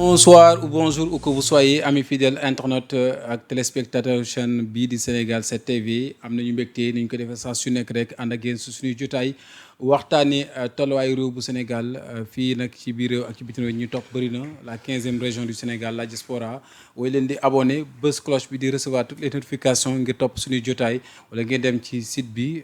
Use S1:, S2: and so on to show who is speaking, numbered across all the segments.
S1: Bonsoir ou bonjour où que vous soyez amis fidèles internautes ak téléspectateurs chaîne bii di Sénégal 7 TV am nañu mbégte ni ñu ko defee saa su nekk rek ànd ak yéen su suñuy jotaay waxtaanee tolluwaayu réew bu Sénégal fii nag ci biir réew ak ci bitim réew ñu topp bëri na la 15e région du Sénégal la diaspora way leen di abonné bës cloche bi di recevoir toutes les notifications ngir topp suñuy jotaay wala ngeen dem ci site bi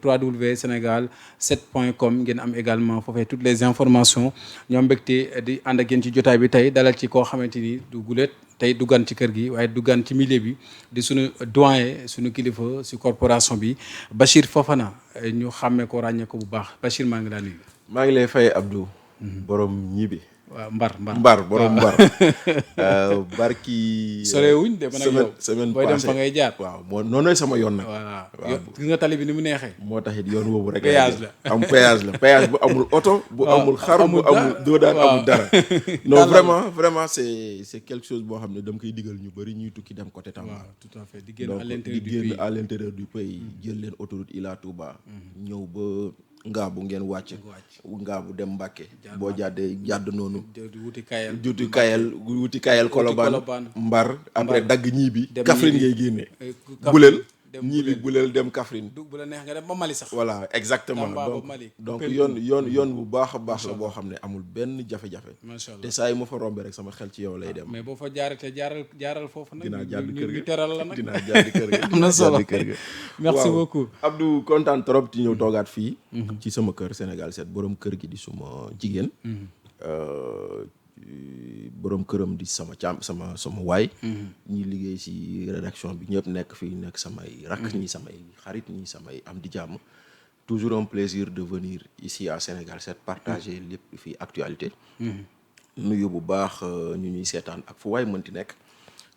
S1: www.senegal7.com ngeen am également foofee toutes les informations ñoo mbégte di ànd ak yéen ci jotaay bi tey dalal ci koo xamante ni du guléet tey du gan ci kër gi waaye du gan ci milieu bi di suñu doyen suñu kilifa si corporation bi Bachir Fofana ñu xàmmee ko ràññee ko bu baax Bachir maa ngi laa nuyu.
S2: maa ngi lay fay Abdou. borom ñibi.
S1: waaw
S2: mbar borom mbar. barki.
S1: sorewuñ de man ak yow
S2: semaine
S1: booy dem fa ngay jaar.
S2: waaw moo noonu sama yoon nag.
S1: voilà gis nga tali bi ni mu neexee.
S2: moo taxit yoon woowu rek.
S1: péage la
S2: am péage la péage bu amul oto. bu amul xar bu amul doo daan amul dara. non vraiment c'est quelque chose boo xam ne dama koy digal ñu bëri ñuy tukki dem côté Tamba.
S1: waaw tout à fait di génn
S2: à l'intérieur du pays jël leen autoroute Ila Touba. ñëw ba. Ngaabu ngeen wàcc Ngaabu dem Mbàkke boo jàdd noonu wuti Kayel Colobane Mbar après dagg ñiibi Kaffrine ngay génne buleel ñiibi buleel dem Kaffrine
S1: bu la neex nga dem ba Mali sax
S2: voilà exactement donc yoon bu baax a baax la boo xam ne amul benn jafe-jafe
S1: macha allah
S2: te saa yi ma fa rombee rek sama xel ci yow lay dem
S1: mais boo fa jaarate jaaral foofu nag
S2: dinaa jàdd kër ga
S1: ñu teral la nag
S2: dinaa jàdd kër ga
S1: am na solo
S2: kër ga
S1: merci beaucoup
S2: Abdou kontaan trop ci ñëw toogaat fii ci sama kër Sénégal 7 borom kër gi di suma jigéen borom këram di sama waay ñi liggéey ci rédaction bi ñëpp nekk fii nekk samay rakk ñi samay xarit ñi samay am di jàmm toujours un plaisir de venir ici à Sénégal 7 partager lépp fii actualité nuyu bu baax ñu ñuy seetaan ak fu waay mënti nekk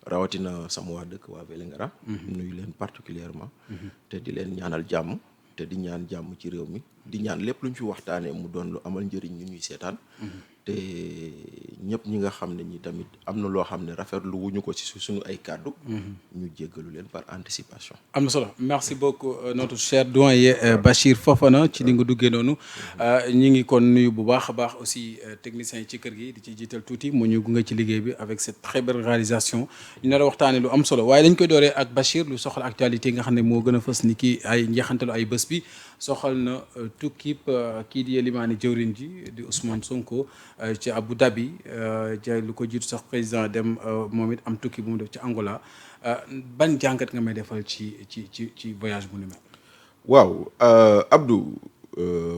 S2: rawatina sama waa dëkk waa Vélingara nuyu leen particulièrement te di leen ñaanal jàmm te di ñaan jàmm ci réew mi di ñaan lépp lu ñu fi waxtaanee mu doon lu amal njëriñ ñu ñuy seetaan te ñëpp ñi nga xam ne ñi tamit am na loo xam ne rafetlu wuñu ko ci suñu ay kàddu ñu jéggalu leen par anticipation.
S1: am na solo merci beaucoup notre cher doyen Bachir Fofana ci li nga duggee noonu ñi ngi kon nuyu bu baax a baax aussi techniciens yi ci kër gi di ci jiital tuuti mu ñu gunge ci liggéey bi avec cette très belle réalisation ñu nar a waxtaanee lu am solo waaye dañ koy dooree ak Bachir lu soxal actualité nga xam ne moo gën a fës ni ki ay njeexantalu ay bés bi soxal na tukkib kii di limaani jëwriñ ji di Ousmane Sonko ci Abu Dhabi lu ko jiitu sax président dem moom it am tukki bu mu def ci Angola ban jàngat nga may defal ci voyage bu ni mel.
S2: waaw Abdou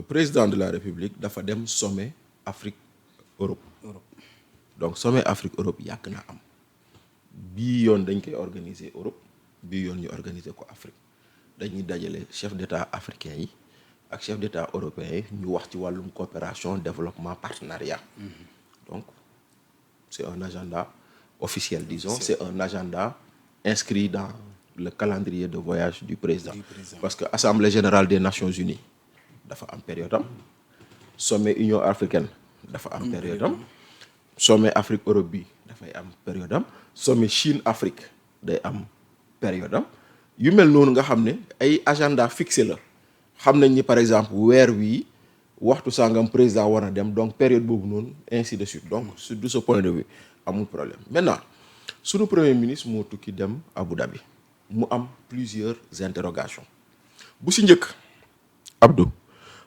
S2: président de la République dafa dem sommet Afrique-Europe. donc sommet Afrique-Europe yàgg na am bii yoon dañ koy organiser Europe bii yoon ñu organiser ko Afrique dañuy dajale chef d'état africain yi ak chef d'état européen yi ñu wax ci wàllum coopération développement partenariat donc c'est un agenda officiel disons c'est un agenda inscrit dans le calendrier de voyage du président parce que Assemblée générale des Nations Unies dafa am période am sommet Union africaine dafa am période am sommet Afrique Europe bi dafay am période am sommet Chine Afrique day am période am yu mel noonu nga xam ne ay agenda fixé la xam nañ ni par exemple weer wii waxtu sangam président war na dem donc période boobu noonu ainsi de suite donc de ce point de vue amul problème maintenant sunu premier ministre moo tukki dem Abu Dhabi mu am plusieurs interrogations bu si njëkk Abdou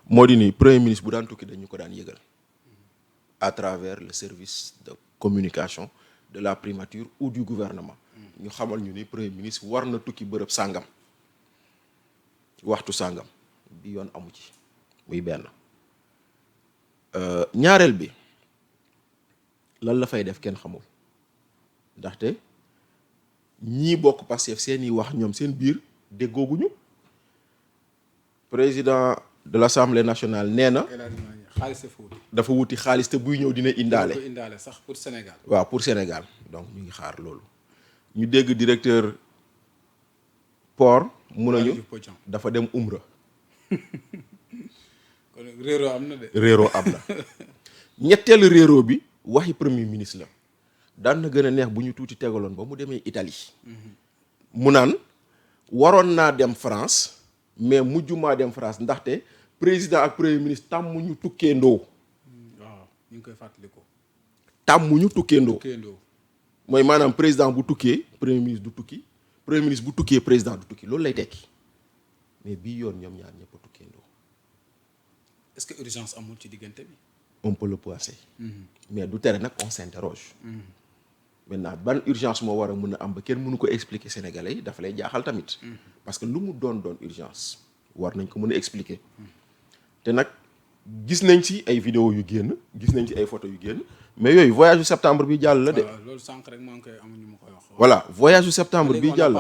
S2: moo di ni premier ministre bu daan tukki dañu ko daan yëgal à travers le service de communication de la primature ou du gouvernement ñu xamal ñu ni premier ministre war na tukki bërëb sàngam waxtu sàngam bi yoon amu ci muy benn ñaareel bi lan la fay def kenn xamul ndaxte ñii bokk Pastef seeni wax ñoom seen biir déggooguñu président de l'Assemblée nationale nee na dafa wuti xaalis te buy ñëw dina indaale
S1: sax pour Sénégal
S2: waaw pour Sénégal donc ñu ngi xaar loolu ñu dégg directeur port mun nañu dafa dem umra
S1: kon réeroo am na de
S2: réeroo am na ñetteelu réeroo bi waxi premier ministre la daan na gën a neex bu ñu tuuti tegaloon ba mu demee Italie mu naan waroon naa dem France mais mujjumaa dem France ndaxte président ak premier ministre tàmm ñu tukkee ndoo
S1: waaw ñu ngi koy fàttaliku
S2: tàmmuñu tukkeendoo.
S1: tukkeendoo.
S2: mooy maanaam président bu tukkee premier ministre du tukki premier ministre bu tukkee président du tukki loolu lay tekki mais bii yoon ñoom ñaar ñëpp a tukkeendoo.
S1: est-ce que urgence amul ci diggante bi.
S2: on peut le penser. mais du tere nag on s'interroge. maintenant ban urgence moo war a mën a am ba kenn mënu ko expliquer sénégalais yi dafa lay jaaxal tamit. parce que lu mu doon urgence war nañ ko mën a expliquer. te nag gis nañ ci ay vidéo yu génn gis nañ ci ay photos yu génn mais yooyu voyage yu septembre bi jàll la de.
S1: loolu sànq rek maa ngi koy amuñu ma koy wax.
S2: voilà voyage yu septembre bi jàll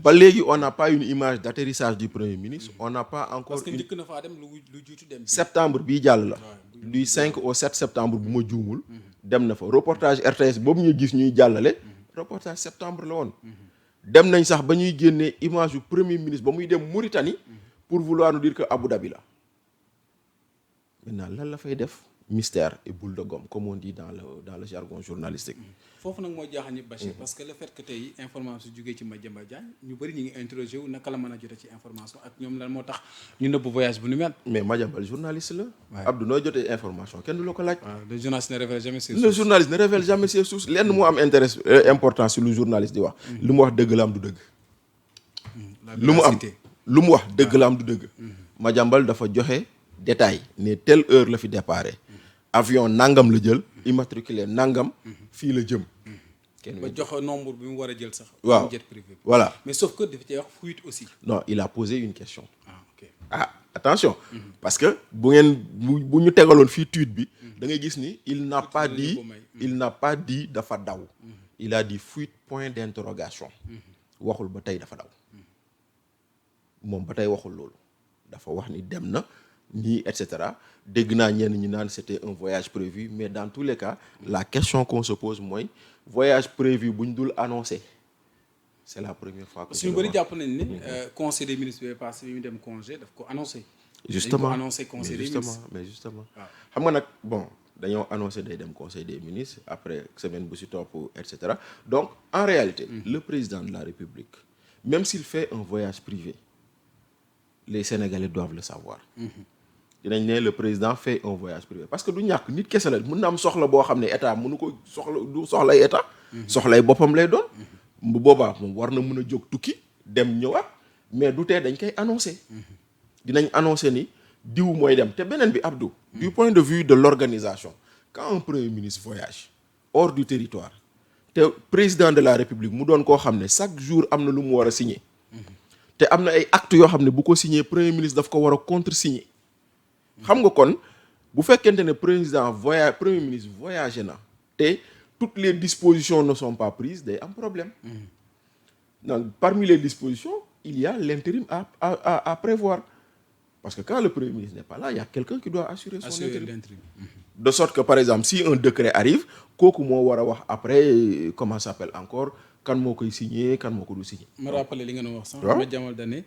S2: ba léegi on n'a pas une image d'atterrissage du premier ministre. on n'a pas encore
S1: parce que njëkk na faa dem lu jiitu dem.
S2: septembre bii jàll la. du 5 au 7 septembre bu ma juumul. dem na fa reportage RTS boobu ñuy gis ñuy jàllale. reportage septembre la woon. dem nañ sax ba ñuy génnee image yu premier ministre ba muy dem Mauritanie. pour vouloir nous dire que Abu Dhabi la. maintenant lan la fay def mystère et boule de gomme comme on dit dans le jargon journalistique.
S1: foofu nag mooy jaaxal ñëpp Bachir. parce que le fait que tey information su jógee ci Madiambal Diagne ñu bëri ñu ngi interrogé wu naka la mën a jotee ci information ak ñoom lan moo tax ñu nëbb voyage bu nu mel. mais
S2: Madiambal journaliste la. waaw Abdou nooy jotee information kenn du la ko laaj.
S1: waaw le journaliste ne révèle jamais ses sources.
S2: le journaliste ne révèle jamais ses sources lenn moo am intérêt important si lu journaliste di wax. lu mu wax dëgg la am du dëgg. lu mu wax dëgg la am du dëgg. Madiambal dafa joxe détail ne telle heure la fi déparé. avion nangam la jël immatriculé nangam fii la jëm.
S1: ba joxe nombre bi mu war a jël sax.
S2: waaw
S1: jet privé.
S2: voilà
S1: mais sauf que dafa cee wax fuite aussi.
S2: non il a posé une question.
S1: Ok.
S2: Attention. parce que bu ñu tegaloon fii tweet bi. da ngay gis ni il n'a pas dit dafa daw. il a dit fuite point d'interrogation. waxul ba tey dafa daw. moom ba tey waxul loolu. dafa wax ni dem na. nii et cetera dégg naa ñenn ñi naan c'était un voyage prévu mais dans tous les cas la question qu'on se pose mooy voyage prévu bu ñu dul annoncé c'est la première fois que
S1: suñu bëri jàpp nañ ni conseil des ministres bi passé bi mu dem congé daf ko annoncé
S2: justement
S1: dañ ko annoncé conseil des ministres
S2: mais justement xam nga nag bon dañoo annoncé day dem conseil des ministres après semaine bu si topp et cetera donc en réalité le président de la République même s'il fait un voyage privé les Sénégalais doivent le savoir dinañ ne le président fait un voyage privé parce que du ñàkk nit kese la mën na am soxla boo xam ne état mënu ko du soxlay état soxlay boppam lay doon bu boobaa moom war na mën a jóg tukki dem ñëwaat mais du tee dañ koy annoncé dinañ annoncé ni diw mooy dem te beneen bi Abdou du point de vue de l'organisation quand un premier ministre voyage hors du territoire te président de la République mu doon koo xam ne chaque jour am na lu mu war a signer te am na ay actes yoo xam ne bu ko signer premier ministre daf ko war a contresigner xam nga kon bu fekkente ne premier ministre voyagé na te toutes les dispositions ne sont pas prises day am problème. Donc parmi les dispositions il y a l'intérim à prévoir parce que quand le premier ministre n'est pas là il y a quelqu'un qui doit assurer son intérim. De sorte que par exemple si un décret arrive kooku moo war a wax après comment ça s'appelle encore kan moo koy signer kan moo ko du signer.
S1: ma rappelé li nga doon wax sax. waaw Madiambal Diagne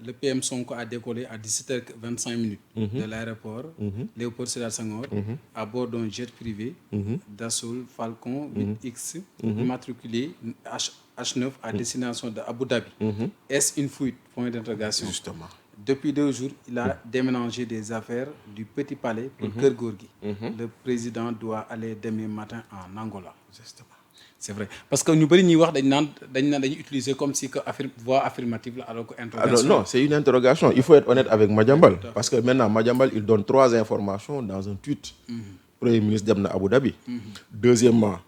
S1: le PM Sonko a décollé à 17h25 de l'aéroport Léopold Sédar Senghor à bord d'un jet privé Dassault Falcon 8X immatriculé H9 à destination de Abu Dhabi. Est-ce une fuite? Point d'interrogation.
S2: Justement.
S1: Depuis 2 jours, il a déménagé des affaires du Petit Palais pour Keur Gorgui. Le président doit aller demain matin en Angola.
S2: Justement.
S1: C'est vrai parce que ñu bëri ñuy wax dañuy utiliser comme si que voix affirmative la alors que interrogation.
S2: Non, c'est une interrogation. Il faut être honnête avec Madiambal parce que maintenant Madiambal il donne 3 informations dans un tweet. Premier ministre dem na Abu Dhabi. Deuxièmement,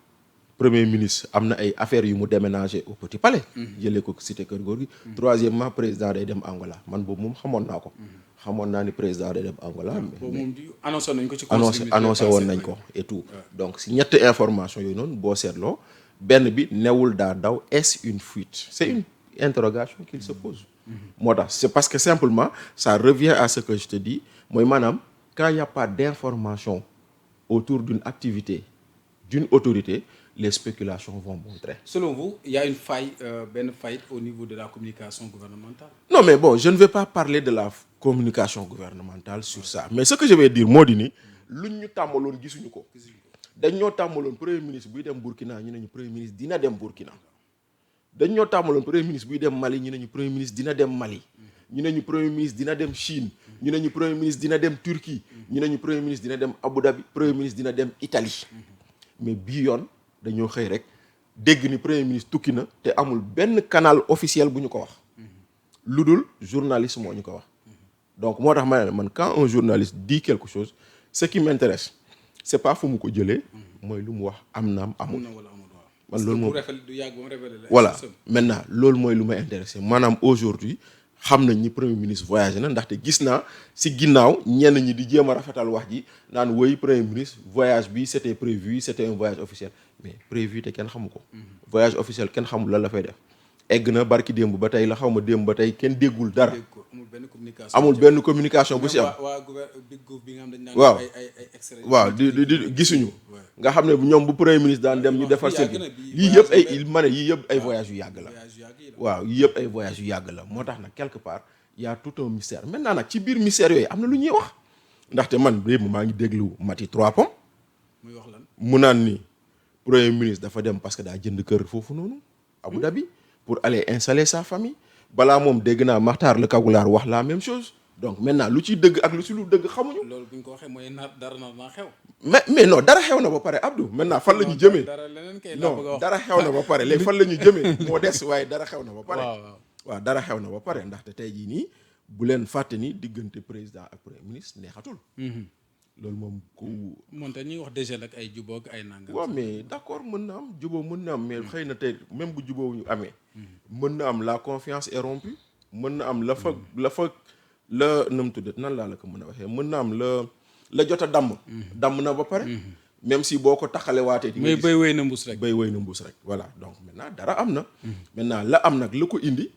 S2: Premier ministre am na ay affaires yu mu déménager au Petit Palais. jëlee ko cité Keur Gorgui. Troisièmement, président day dem Angola man boobu moom xamoon naa ko. xamoon naa ni président day dem Angola.
S1: boobu moom annoncé nañ ko ci.
S2: annoncé woon nañ ko et tout. donc si ñetti information yooyu noonu boo seetloo. benn bi newul daa daw est-ce une fuite c'est une interrogation qu'il se pose moo tax c'est parce que simplement ça revient à ce que je te dis mooy maanaam quand il y a pas d'information autour d'une activité d'une autorité les spéculations vont montrer.
S1: Selon vous, il y a une faille au niveau de la communication gouvernementale?
S2: Non mais bon je ne vais pas parler de la communication gouvernementale sur ça mais ce que je vais dire moo di ni luñ ñu tàmmaloon gisuñu ko. dañ ñoo tàmmaloon premier ministre buy dem Burkina ñu ne ñu premier ministre dina dem Burkina dañ ñoo tàmmaloon premier ministre buy dem Mali ñu ne ñu premier ministre dina dem Mali ñu ne ñu premier ministre dina dem Chine ñu ne ñu premier ministre dina dem Turquie ñu ne ñu premier ministre dina dem Abu Dhabi premier ministre dina dem Italie mais bii yoon dañoo xëy rek dégg ni premier ministre tukki na te amul benn canal officiel bu ñu ko wax lu dul journaliste moo ñu ko wax donc moo tax ma ne man quand un journaliste dit quelque chose ce qui m'intéresse c'est pas fu mu ko jëlee mooy lu mu wax am naam amul man loolu moom voilà maintenant loolu mooy lu may intéressé maanaam aujourd'hui xam nañ ni premier ministre voyagé na ndaxte gis naa si ginnaaw ñenn ñi di jéem a rafetal wax ji naan woy premier ministre voyage bi c'était prévu c'était un voyage officiel mais prévu te kenn xamu ko voyage officiel kenn xamul lan la fay def egg na barki démb ba tey la xaw ma démb ba tey kenn déggul dara amul benn communication bu si am waaw waaw di gisuñu nga xam ne ñoom bu premier ministre daan dem ñu defar seen yii yëpp ay ma ne yii yëpp ay voyage yu yàgg la waaw yii yëpp ay voyage yu yàgg la moo tax nag quelque part y a tout un mystère maintenant nag ci biir mystère yooyu am na lu ñuy wax ndaxte man démb maa ngi déglu Mati Trois Pommes
S1: muy wax lan
S2: mu naan ni premier ministre dafa dem parce que daa jënd kër foofu noonu Abu Dhabi pour aller installer sa famille balaa moom dégg naa Makhtar le Kagulaar wax la même chose donc maintenant lu ciy dëgg ak lu ci lu dëgg xamuñu.
S1: loolu bu ñu ko waxee mooy dara naa xew.
S2: mais non dara xew na ba pare Abdou maintenant fan la ñu jëmee. non dara xew na ba pare léegi fan la ñu jëmee moo des waaye dara xew na ba pare. waaw dara xew na ba pare ndaxte tey jii nii bu leen fàtte ni diggante président ak premier ministre neexatul. loolu moom ku.
S1: moonte ñuy wax déjà nag ay jubóo ak ay nangam.
S2: waaw mais d'accord mën na am jubóo mën na am mais xëy na tey même bu jubóo ñu amee. mën na am la confiance est rompue. mën na am la nu mu tudd nan laa la ko mën a waxee mën na am la jot a damm. damm na ba pare. même si boo ko taxalee waatee.
S1: mais béy wéy na mbuus rek.
S2: béy wéy na mbuus rek voilà donc maintenant dara am na. maintenant la am nag la ko indi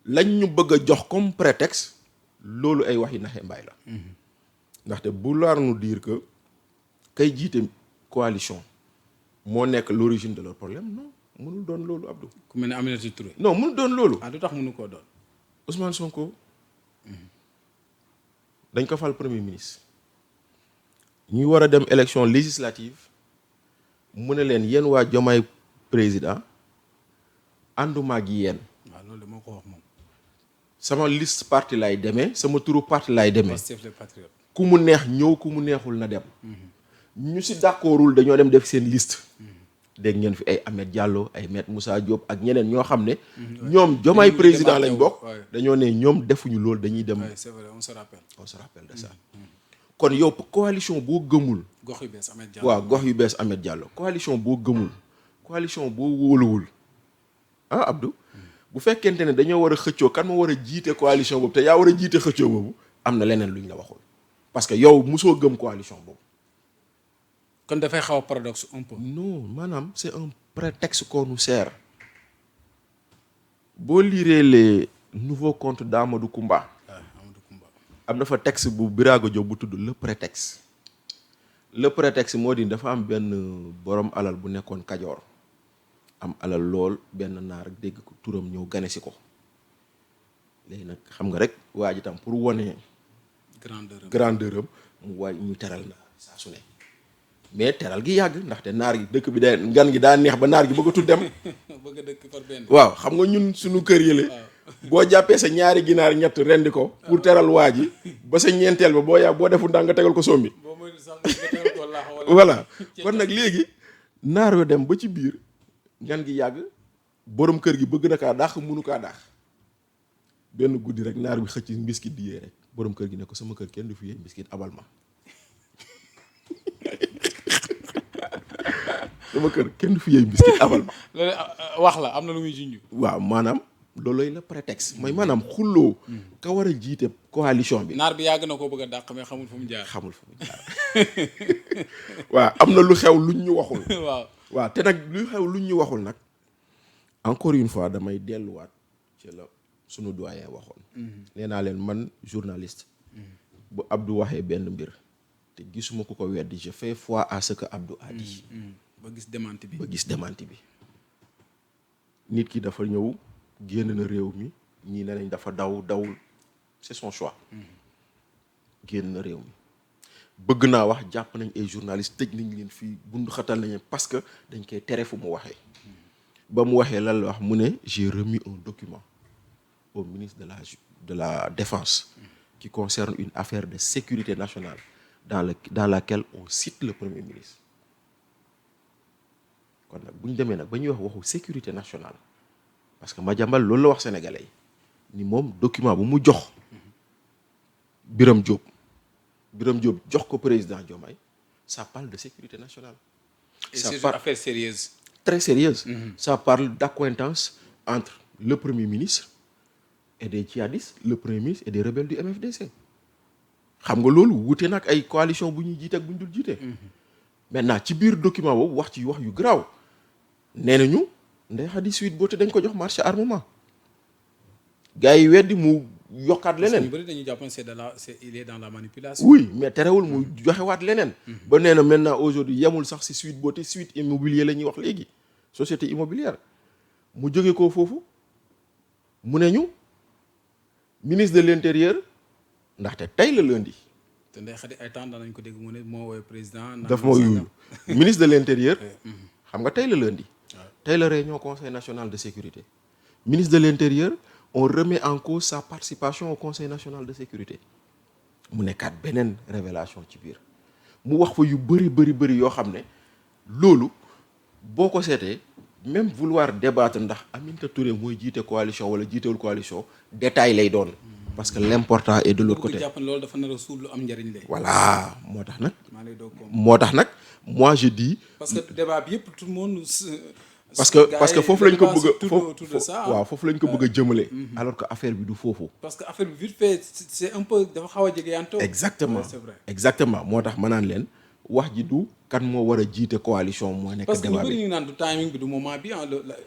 S2: lañ ñu bëgg a jox comme prétexte loolu ay waxi naxe mbaay la. ndaxte bu laar nu dire que kay jiite coalition moo nekk l'origine de leur problème non mënul doon loolu Abdou.
S1: ku mel ne Aminata Touré.
S2: non mënul doon loolu.
S1: ah du tax mënu koo doon.
S2: Ousmane Sonko dañ ko fal premier ministre ñuy war a dem élection législative mu ne leen yéen waa Diomaye président ànduma ak yéen.
S1: waaw loolu moo ko wax moom.
S2: sama liste parti laay demee sama turu parti laay demee.
S1: Pastef les Patriotes.
S2: ku mu neex ñëw ku mu neexul na dem. ñu si d'accordul dañoo dem def seen liste. dégg ngeen fi ay Ahmed Diallo ay Maître Moussa Diop ak ñeneen ñoo xam ne. ñoom Diomaye président lañ bokk. dañoo ne ñoom defuñu loolu dañuy dem.
S1: c'est vrai on se rappelle
S2: de ça. kon yow coalition boo gëmul.
S1: gox yu bees Ahmed Diallo
S2: waaw gox yu bees Ahmed Diallo coalition boo gëmul. coalition boo wóoluwul ah Abdou. bu fekkente ne dañoo war a xëccoo kan moo war a jiite coalition boobu te yaa war a jiite xëccoo boobu am na leneen luñ la waxul. parce que yow musoo gëm coalition boobu.
S1: kon dafay xaw a paradoxe un peu.
S2: non maanaam c'est un prétexte qu'on nous sert. boo liree les nouveaux contes d'Amadou Koumba.
S1: Amadou Koumba.
S2: am na fa texte bu Birago Diop bu tudd le prétexte. le prétexte moo di dafa am benn borom alal bu nekkoon Kajoor. am alal lool benn naar dégg ko turam ñëw gane si ko. léegi nag xam nga rek waa ji tam pour wone grandeur am mu waay ñu teral na saa su ne mais teral gi yàgg ndaxte naar gi dëkk bi ngan gi daa neex ba naar gi bëggatul dem.
S1: bëgg a dëkk par benn.
S2: waaw xam nga ñun suñu kër yële. boo jàppee sa ñaari ginaar ñett rendi ko. pour teral waa ji ba sa ñeenteel ba boo defu ndànk nga tegal ko sombi. voilà kon nag léegi naar yo dem ba ci biir ngan gi yàgg borom kër gi bëgg na kaa dàq munu kaa dàq. benn guddi rek naar bi xëcc mbiskit di yee rek borom kër gi ne ko sama kër kenn du fi yee mbiskit abal ma sama kër kenn du fi yee mbiskit abal ma.
S1: loolu wax la am na lu muy junj.
S2: waaw maanaam loolooy la prétexte mooy maanaam xulloo ka war a jiite coalition bi.
S1: naar bi yàgg na koo bëgg a dàq mais xamul fu mu jaar.
S2: waaw am na lu xew luñ ñu waxul.
S1: waaw
S2: te nag lu xew luñ ñu waxul nag encore une fois damay delluwaat ci la. sunu doyen waxoon. nee naa leen man journaliste. bu Abdou waxee benn mbir. te gisuma ku ko weddi je fais foi à ce que Abdou a dit.
S1: ba gis démenti bi.
S2: nit ki dafa ñëw génn na réew mi ñii ne nañ dafa dawul c'est son choix. génn na réew mi bëgg naa wax jàpp nañ ay journalistes tëj nañ leen fii bundu xatal nañ parce que dañ koy tere fu mu waxee. ba mu waxee lan la wax mu ne j'ai remis un document. au ministre de la Défense qui concerne une affaire de sécurité nationale dans laquelle on cite le Premier ministre. kon nag bu ñu demee nag ba ñuy wax waxu sécurité nationale parce que Madiambal loolu la wax sénégalais yi ni moom document bu mu jox Birame Diop jox ko président Diomaye ça parle de sécurité nationale.
S1: Et c'est une affaire sérieuse.
S2: Très sérieuse. Ça parle d'accointance entre le Premier ministre et des djihadistes, le Premier ministre et des rebelles du MFDC. xam nga loolu wute nag ay coalition bu ñuy jiite ak bu ñu dul jiite. Maintenant ci biir document boobu wax ci wax yu garaaw nee nañu Ndeye Khady Sweet Beauté dañ ko jox marché armement gars yi weddi mu yokkaat leneen.
S1: ñu bëri dañuy jàpp ne il est dans la manipulation.
S2: oui mais terewul mu joxewaat leneen. ba nee na maintenant aujourd'hui yemul sax si Sweet Beauté Sweet Immobilier la ñuy wax léegi société immobilière mu jóge ko foofu mu ne ñu ministre de l'intérieur ndaxte tey la lundi.
S1: te Ndeye Khady ay temps danañ ko dégg mu ne moo woowee président.
S2: daf moo yuyu ministre de l'intérieur. xam nga tey la lundi. tey la réunion conseil national de sécurité. ministre de l'intérieur on remet en cause sa participation au conseil national de sécurité. mu nekkaat beneen révélation ci biir mu wax fa yu bëri yoo xam ne loolu boo ko seetee même vouloir débattre ndax Aminata Touré mooy jiite coalition wala jiitewul coalition détail lay doon. parce que l'important est de l'autre côté.
S1: jàpp loolu dafa nar a suul lu am njëriñ lay.
S2: voilà moo tax nag moi je dis.
S1: parce que débat bi yëpp tout le monde.
S2: parce que foofu lañ ko bëgg a foofu lañ ko bëgg a jëmale. alors que affaire bi du foofu.
S1: parce que affaire bi vite fait c'est un peu dafa xaw a jege yantoo.
S2: exactement
S1: c'est vrai.
S2: exactement moo tax ma naan leen wax ji du kan moo war a jiite coalition moo nekk.
S1: parce que ñu
S2: débat
S1: bëri
S2: bi
S1: ñu naan du timing bi du moment bi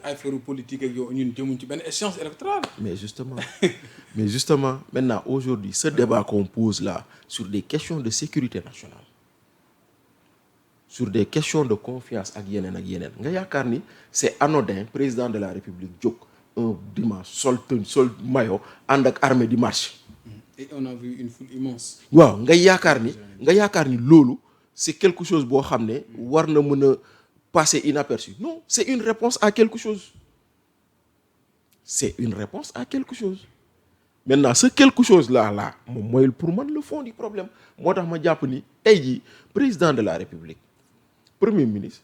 S1: affaire politique ak yow ñun jëmuñ ci benn échéance électorale.
S2: mais justement maintenant aujourd'hui ce débat qu'on pose là sur des questions de sécurité nationale sur des questions de confiance ak yeneen nga yaakaar ni c'est anodin président de la République jóg un dimanche sol maillot ànd ak armée di marche.
S1: et on a vu une foule immense.
S2: waaw nga yaakaar ni loolu c'est quelque chose boo xam ne war na mën a passer inaperçu non c'est une réponse à quelque chose maintenant ce quelque chose là moom mooy pour man le fond du problème moo tax ma jàpp ni tey jii président de la République premier ministre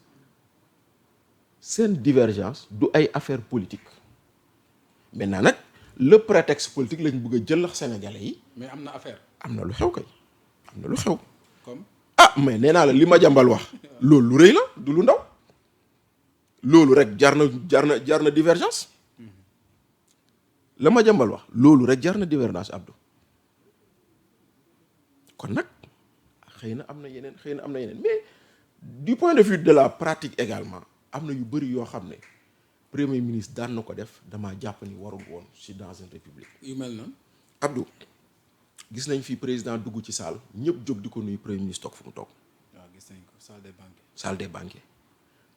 S2: seen divergence du ay affaire politique maintenant nag le prétexte politique lañ bëgg a jël Sénégalais yi.
S1: mais am na affaire.
S2: am na lu xew kay am na lu xew.
S1: comme.
S2: mais nee naa la li Madiambal wax loolu lu rëy la du lu ndaw loolu rek jar na divergence la Madiambal wax loolu rek jar na divergence Abdou kon nag xëy na am na yeneen mais du point de vue de la pratique également am na yu bëri yoo xam ne premier ministre daan na ko def damaa jàpp ni warul woon si dans une république.
S1: yu mel noonu.
S2: Abdou gis nañ fi président dugg ci salle ñëpp jóg di ko nuyu premier ministre toog fu mu toog.
S1: waaw gis nañ ko
S2: salle des banquets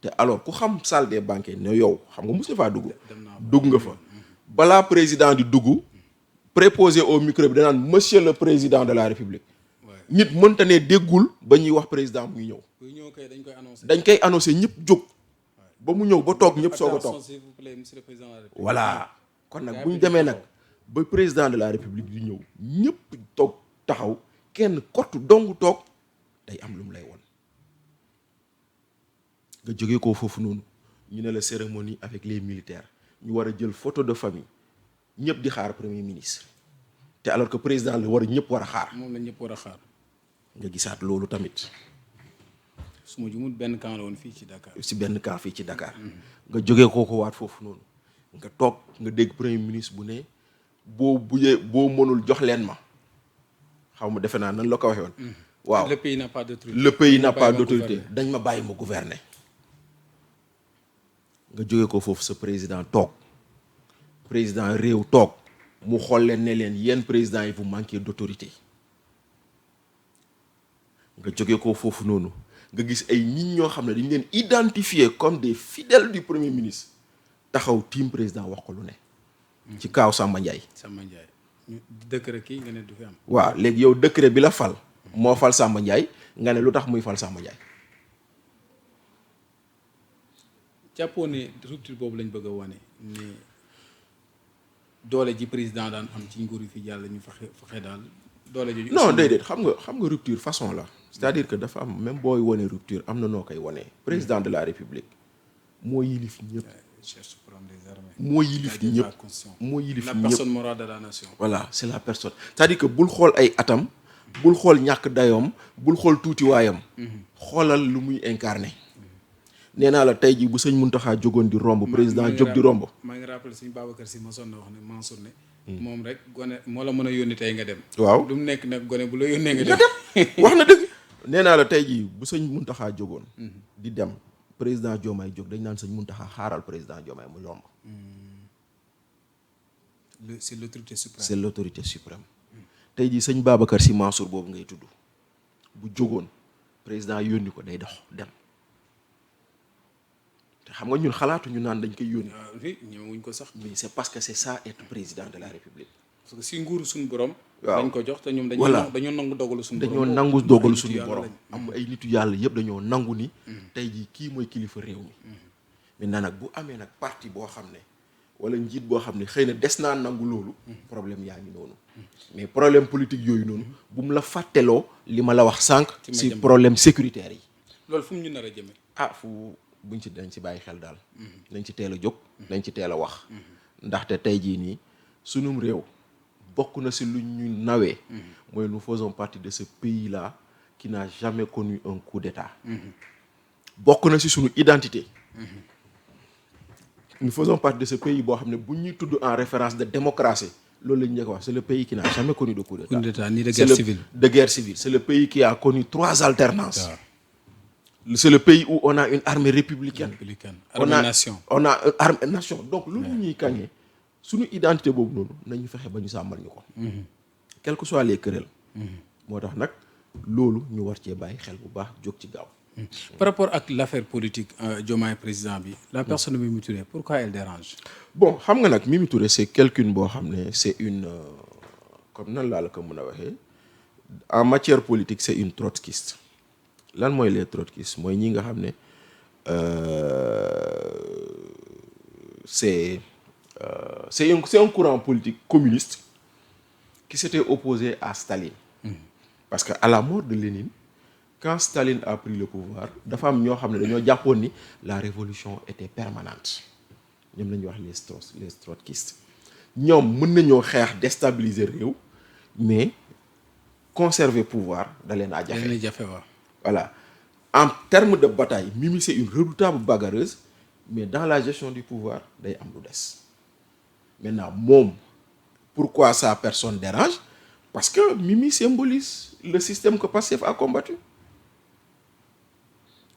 S2: te alors ku xam salle des banquets ne yow xam nga mos nga faa dugg nga fa balaa président di dugg préposé au micro bi danaan monsieur le président de la république. nit mënta ne déggul ba ñuy wax président muy ñëw.
S1: buy ñëw kay dañ koy annoncé.
S2: dañ koy annoncé ñëpp jóg ba mu ñëw ba toog ñëpp soog a toog.
S1: s'il vous plaît monsieur le président de la république.
S2: voilà kon nag bu ñu demee nag ba président de la république di ñëw ñëpp toog taxaw kenn kott dong toog day am lu mu lay won nga jógee ko foofu noonu ñu ne la cérémonie avec les militaires ñu war a jël photo de famille ñëpp di xaar premier ministre te alors que président la war a ñëpp war a xaar.
S1: moom la ñëpp war a xaar.
S2: nga gisaat loolu tamit.
S1: su ma jumul benn camp la woon fii ci Dakar.
S2: si benn camp fii ci Dakar. nga jógee kooku waat foofu noonu. nga toog nga dégg premier ministre bu ne boo mënul jox leen ma xaw ma defe naa nan la ko waxee woon. waaw
S1: le pays n'a pas d'autorité.
S2: le pays n'a pas d'autorité dañ ma bàyyi ma gouverner. nga jógee ko foofu sa président toog président réew toog mu xool leen ne leen yéen président yi vous manquez d'autorité. nga jógee ko foofu noonu nga gis ay nit ñoo xam ne dañ leen identifier comme des fidèles du premier ministre taxaw team président wax ko lu ne. ci kaaw Samba Ndiaye.
S1: Samba Ndiaye ñu décret kii nga ne du fi am.
S2: waaw léegi yow décret bi la fal. moo fal Samba Ndiaye nga ne lu tax muy fal Samba Ndiaye.
S1: jàppoo ne rupture boobu lañ bëgg a wane ne doole ji président daan am ci nguur yi fi jàll ñu fexe daal. doole jooju
S2: non déedéet xam nga rupture façon la c'est-à-dire que dafa am même booy wane rupture am na noo koy wane président de la république moo yilif ñëpp.
S1: chef suprême des armées.
S2: moo yilif ñëpp moo yilif
S1: la
S2: ñëpp.
S1: personne morale de la nation.
S2: voilà c'est la personne c'est-à-dire que bul xool ay atam bul xool ñàkk dayoom bul xool tuuti waayam. xoolal lu muy incarné. nee naa la tey jii bu sëñ Mountakha jógoon di romb président jóg di romb.
S1: maa ngi rappelé sëñ Babacar Sy mosoon na wax ne Mansour ne. moom rek gone moo la mën a yónni tey nga dem.
S2: waaw
S1: lu mu nekk nag gone bu la yónnee nga dem.
S2: wax na dëgg. nee naa la tey jii bu sëñ Mountakha jógoon. di dem président Diomaye jóg dañ naan sëñ Mountakha xaaral président Diomaye mu yomb.
S1: c'est l'autorité suprême.
S2: c'est l'autorité suprême. tey jii sëñ Babacar Sy Mansour boobu ngay tudd bu jógoon président yónni ko day dox dem. xam nga ñun xalaatuñu naan dañ koy yónni.
S1: oui ñëwuñ ko sax.
S2: mais c'est parce que c'est ça être président de la République.
S1: parce que si nguuru suñu borom.
S2: waaw
S1: dañ ko jox te ñoom dañoo nangu dogalu suñu borom.
S2: dañoo nangu dogalu suñu borom. am ay nitu yàlla yëpp dañoo nangu ni. tey jii kii mooy kilifa réew mi. maintenant nag bu amee nag parti boo xam ne wala njiit boo xam ne xëy na des naa nangu loolu. problème yaa ngi noonu. mais problème politique yooyu noonu. bu mu la fàtteloo li ma la wax sànq. si problème sécuritaire yi.
S1: loolu fu mu ñu nar a jëmee.
S2: fu buñ ci dañ ci bàyyi xel daal. nañ ci teel a jóg. nañ ci teel a wax. ndaxte tey jii nii sunum réew bokk na si lu ñu nawee. mooy nous faisons partie de ce pays là qui n'a jamais connu un coup d'état. bokk na si sunu identité. nous faisons partie de ce pays boo xam ne bu ñuy tudd en référence de démocratie loolu la ñu njëkk a wax c'est le pays qui n'a jamais connu de coup d'état.
S1: coup d'état ni de guerre civile.
S2: de guerre civile c'est le pays qui a connu 3 alternances. C'est le pays où on a une armée républicaine. On a une armée nation. Donc, lu ñuy kañee suñu identité boobu noonu nañu fexe ba ñu sàmmal ñu ko. quelles que soient les querelles. moo tax nag loolu ñu war cee bàyyi xel bu baax jóg ci gaaw.
S1: par rapport ak l'affaire politique Diomaye président bi. la personne Mimi Touré pourquoi elle dérange.
S2: bon xam nga nag Mimi Touré c'est quelqu'un boo xam ne c'est une comme nan laa la ko mën a waxee en matière politique c'est une trotskiste. lan mooy les trotskistes mooy ñi nga xam ne c'est un courant politique communiste qui s'était opposé à Staline. Parce que à la mort de Lénine quand Staline a pris le pouvoir dafa am ñoo xam ne dañoo jàppoon ni la révolution était permanente ñoom la ñuy wax les trotskistes ñoom mën nañoo xeex déstabiliser réew mais conserver pouvoir da leen a jafe
S1: waaw.
S2: Voilà. En termes de bataille, Mimi c'est une redoutable bagarreuse, mais dans la gestion du pouvoir, day am lu des. Maintenant, moom, pourquoi sa personne dérange? Parce que Mimi symbolise le système que Pastef a combattu.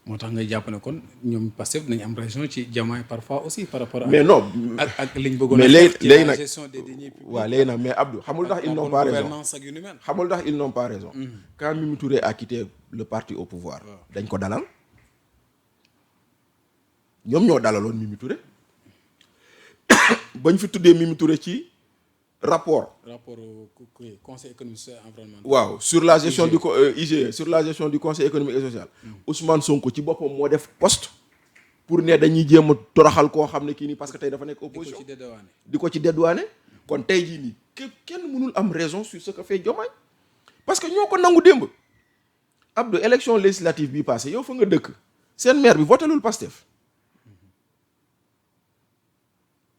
S1: moo tax ngay jàpp ne kon ñoom Pastef nañ am raison ci Diomaye parfois aussi par rapport à.
S2: mais non
S1: ak liñ bëggoon
S2: mais léegi nag
S1: gestion des deniers publics.
S2: waaw léegi nag mais Abdou xamul tax ils n'ont pas raison
S1: gouvernance ak yu ni mel.
S2: xamul tax ils n'ont pas raison. Quand Mimi Touré a quitté le parti au pouvoir. dañ ko dalal ñoom ñoo dalaloon Mimi Touré bañ fi tuddee Mimi Touré ci rapport
S1: au conseil économique social et environnemental.
S2: waaw sur la gestion du IGE sur la gestion du conseil économique et social. Ousmane Sonko ci boppam moo def poste pour ne dañuy jéem a toroxal koo xam ne kii nii parce que tey dafa nekk opposition di ko ci dédouané kon tey jii nii kenn mënul am raison sur ce que fait Diomaye parce que ñoo ko nangu démb. Abdou élection législative bii passé yow fa nga dëkk seen maire bi votelul Pastef.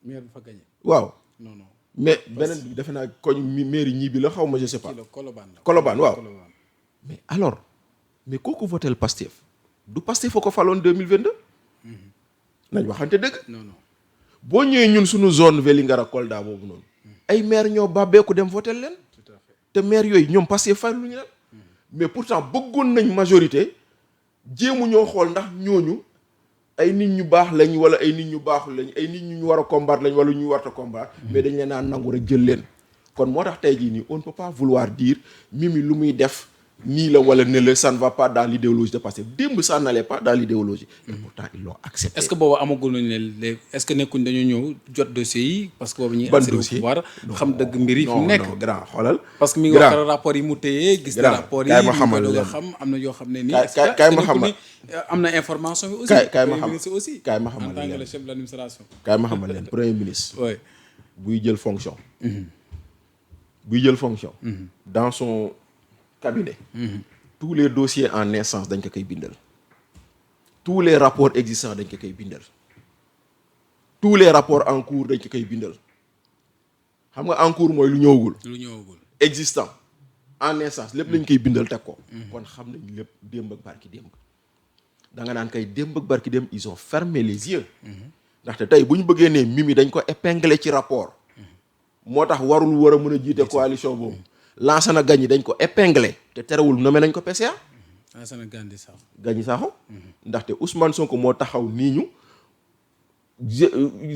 S1: maire bi fa gagné.
S2: waaw
S1: non.
S2: mais beneen bi defe naa koñ mairie ñii bi la xaw ma je sais pas.
S1: Colobane
S2: waaw. mais alors mais kooku votel Pastef du Pastef fa ko faloon 2022. nañ waxante dëgg.
S1: non.
S2: boo ñëwee ñun suñu zone Vélingara Kolda boobu noonu. ay maire ñoo bàbbeeku dem votel leen.
S1: tout à fait
S2: te maire yooyu ñoom Pastef fay lu ñu leen. mais pourtant bëggoon nañ majorité jéemu ñoo xool ndax ñooñu ay nit ñu baax lañ wala ay nit ñu baaxul lañ ay nit ñu war a combattre lañ wala ñu warta combattre. mais dañ leen naan nangu rek jël leen. kon moo tax tey jii nii on ne peut pas vouloir dire Mimi lu muy def nii la wala ne la ça ne va pas dans l'idéologie de Pastef démb ça n'allait pas dans l'idéologie. et pourtant ils l'ont accepté.
S1: est-ce que boobu amagul nañu ne léegi est-ce que nekkuñ dañoo ñëw jot dossiers yi parce que boobu ñuy accéder au pouvoir xam dëgg mbir yi fi mu nekk.
S2: non grand xoolal.
S1: parce que mi ngi wax rapport yi mu téye gis na rapport yi
S2: kaay ma xamal
S1: ñu
S2: leen
S1: xam am na yoo xam ne nii.
S2: kaay ma xamal
S1: am na information bi aussi.
S2: kaay ma
S1: ministre aussi.
S2: kaay ma xamal
S1: en tant que
S2: leen
S1: le chef de l'administration.
S2: kaay ma xamal leen premier ministre.
S1: oui
S2: buy jël fonction. buy jël fonction. dans son cabinet. tous les dossiers en naissance dañ ko koy bindal. tous les rapports existants dañ ko koy bindal. tous les rapports en cours dañ ko koy bindal xam nga en cours mooy lu ñëwagul. Existant en essence lépp lañ koy bindal teg ko. kon xam nañ lépp démb ak barki démb. da nga naan kay démb ak barki démb ils ont fermé les yeux. ndaxte tey bu ñu bëggee ne Mimi dañ ko épinglé ci rapport. moo tax warul war a mën a jiite coalition boobu. Lansana Gagny dañ ko épinglé te terewul nommé nañ ko PCA.
S1: Lansana Gagny Sakho.
S2: Gagny Sakho. ndaxte Ousmane Sonko moo taxaw nii ñu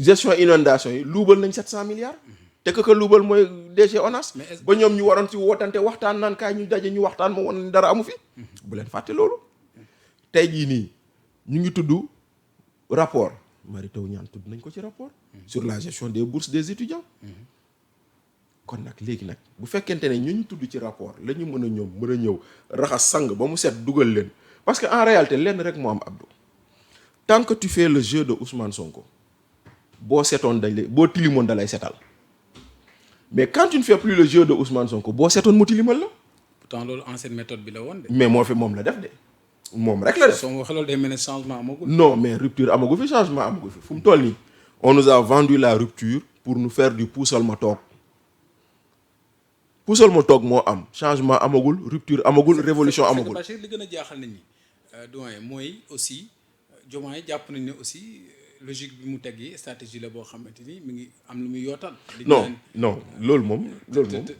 S2: gestion inondation yi luubal nañ 700 milliards. te que luubal mooy DG ONAS. ba ñoom ñu waroon ci wootante waxtaan naan kaay ñu daje ñu waxtaan moo woon dara amu fi. bu leen fàtte loolu. tey jii nii ñu ngi tudd rapport Mary Teuw Niane tudd nañ ko ci rapport. sur la gestion des bourses des étudiants. kon nag léegi nag bu fekkente ne ñu tudd ci rapport la ñu mën a ñëw raxas sang ba mu set dugal leen parce que en réalité lenn rek moo am Abdou tant que tu fais le jeu de Ousmane Sonko boo setoon dañ lay boo tilimoon da lay setal mais quand tu ne fais plus le jeu de Ousmane Sonko boo setoon mu tilimal la.
S1: pourtant loolu ancienne méthode bi la woon de.
S2: mais moom la def de moom rek la def.
S1: soo waxee loolu day mel ne changement amagul.
S2: non mais rupture amagu fi changement amagu fi fu mu toll nii on nous a vendu la rupture pour nous faire du puusal ma toog. puusal ma toog moo am changement amagul rupture amagul révolution amagul.
S1: Bachir li gën a jaaxal nit ñi doyen mooy aussi Diomaye jàpp nañ ne aussi logique bi mu teg yi stratégie la boo xamante ni mi ngi am lu muy yootal.
S2: non loolu moom.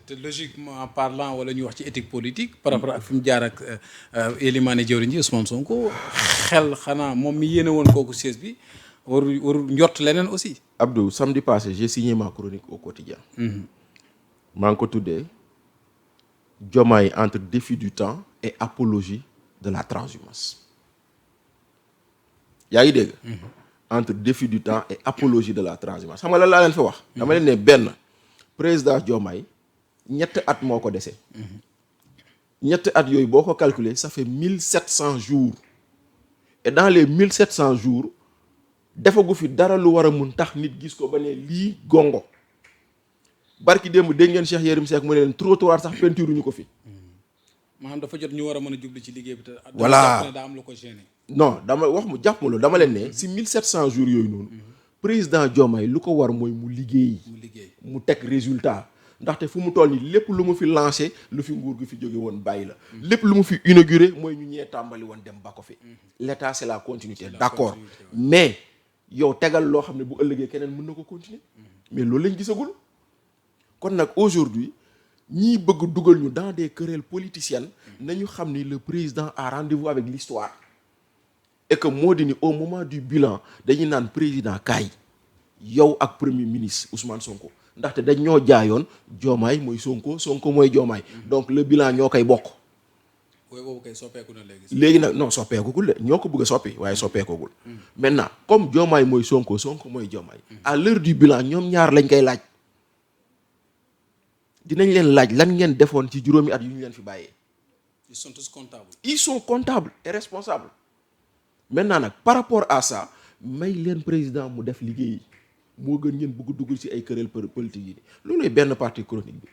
S1: te logiquement parlant wala ñu wax ci éthique politique. par rapport ak fi mu jaar ak Elimane jëwriñ ji Ousmane Sonko xel xanaa moom mi yéene woon kooku siège bi warul njort leneen aussi.
S2: Abdou samedi passé j'ai signé ma chronique au quotidien. maa ngi ko tuddee. Diomaye entre défi du temps et apologie de la transhumance yaa ngi dégg. entre défi du temps et apologie de la transhumance xam nga lan laa leen fa wax. dama leen ne benn président Diomaye ñetti at moo ko dese. ñetti at yooyu boo ko calculer ça fait 1700 jours et dans les 1700 jours defagu fi dara lu war a mun tax nit gis ko ba ne lii gongo. barki démb dégg ngeen Cheikh Yérim Seck mu ne leen trottoir sax peinture ñu ko fi.
S1: maanaam dafa jot ñu war a mën a jublu ci liggéey bi te.
S2: voilà
S1: daa am lu ko gêné.
S2: non dama wax mu jàpp ma loolu dama leen ne si 1700 jours yooyu noonu. président Diomaye lu ko war mooy mu liggéey. mu teg résultat ndaxte fu mu toll nii lépp lu mu fi lancé lu fi nguur gi fi jóge woon bàyyi la. lépp lu mu fi inauguré mooy ñu ñee tàmbali woon dem ba ko fi. l'état c'est la continuité d'accord mais yow tegal loo xam ne bu ëllëgee keneen mën na ko continuer. mais loolu lañ gisagul. kon nag aujourd'hui ñii bëgg dugal ñu dans des querelles politiciennes nañu xam ni le président a rendez-vous avec l'histoire et que moo di ni au moment du bilan dañuy naan président kaay yow ak premier ministre Ousmane Sonko ndaxte dañ ñoo jaayoon Diomaye mooy Sonko mooy Diomaye donc le bilan ñoo koy bokk.
S1: waaye boobu kay soppeeku na léegi.
S2: léegi nag non soppeekugul de ñoo ko bëgg a soppi waaye soppeekugul. maintenant comme Diomaye mooy Sonko mooy Diomaye. à l'heure du bilan ñoom ñaar lañ koy laaj. dinañ leen laaj lan ngeen defoon ci juróomi at yu ñu leen fi bàyyee.
S1: ils sont tous comptables.
S2: ils sont comptables et responsables. maintenant nag par rapport à ça may leen président mu def liggéey moo gën ngeen bëgg dugg ci ay querelle politique yi looluy benn partie chronique bi.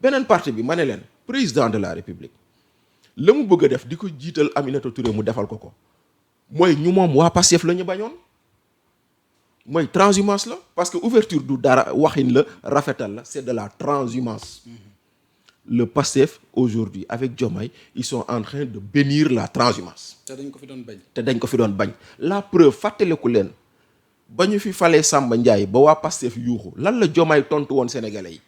S2: beneen partie bi ma ne leen président de la république la mu bëgg a def di ko jiital Aminata Touré mu defal ko mooy ñu moom waa Pastef la ñu bañoon. mooy transhumance la parce que ouverture du dara waxin la rafetal la c'est de la transhumance. Le Pastef aujourd'hui avec Diomaye ils sont en train de bénir la transhumance.
S1: te dañ ko fi doon bañ.
S2: la preuve fàttaliku leen ba ñu fi falee Samba Ndiaye ba waa Pastef yuuxu lan la Diomaye tontu woon sénégalais yi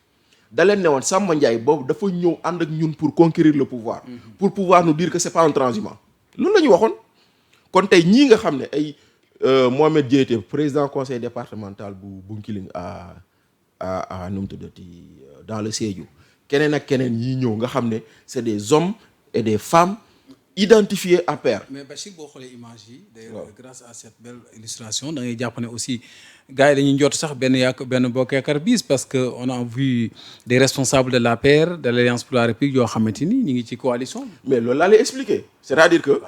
S2: da leen ne woon Samba Ndiaye boobu dafa ñëw ànd ak ñun pour conquérir le pouvoir. pour pouvoir nous dire que c'est pas un transhumant. loolu la ñu waxoon kon tey ñii nga xam ne ay. Mohamed Diété président conseil départemental bu Bounkiling à nu mu tuddati dans le Sédhiou keneen ak keneen ñii ñëw nga xam ne c'est des hommes et des femmes identifiés à pair.
S1: mais Bachir boo xoolee image yi. d'ailleurs grâce à cette belle illustration da ngay jàpp ne aussi gars yi dañuy njort sax benn Bokk Yaakaar bis parce que on a vu des responsables de l'APR de l'Alliance pour la République yoo xamante ni ñu ngi ci coalition.
S2: mais loolu laa lay expliquer c'est-à-dire que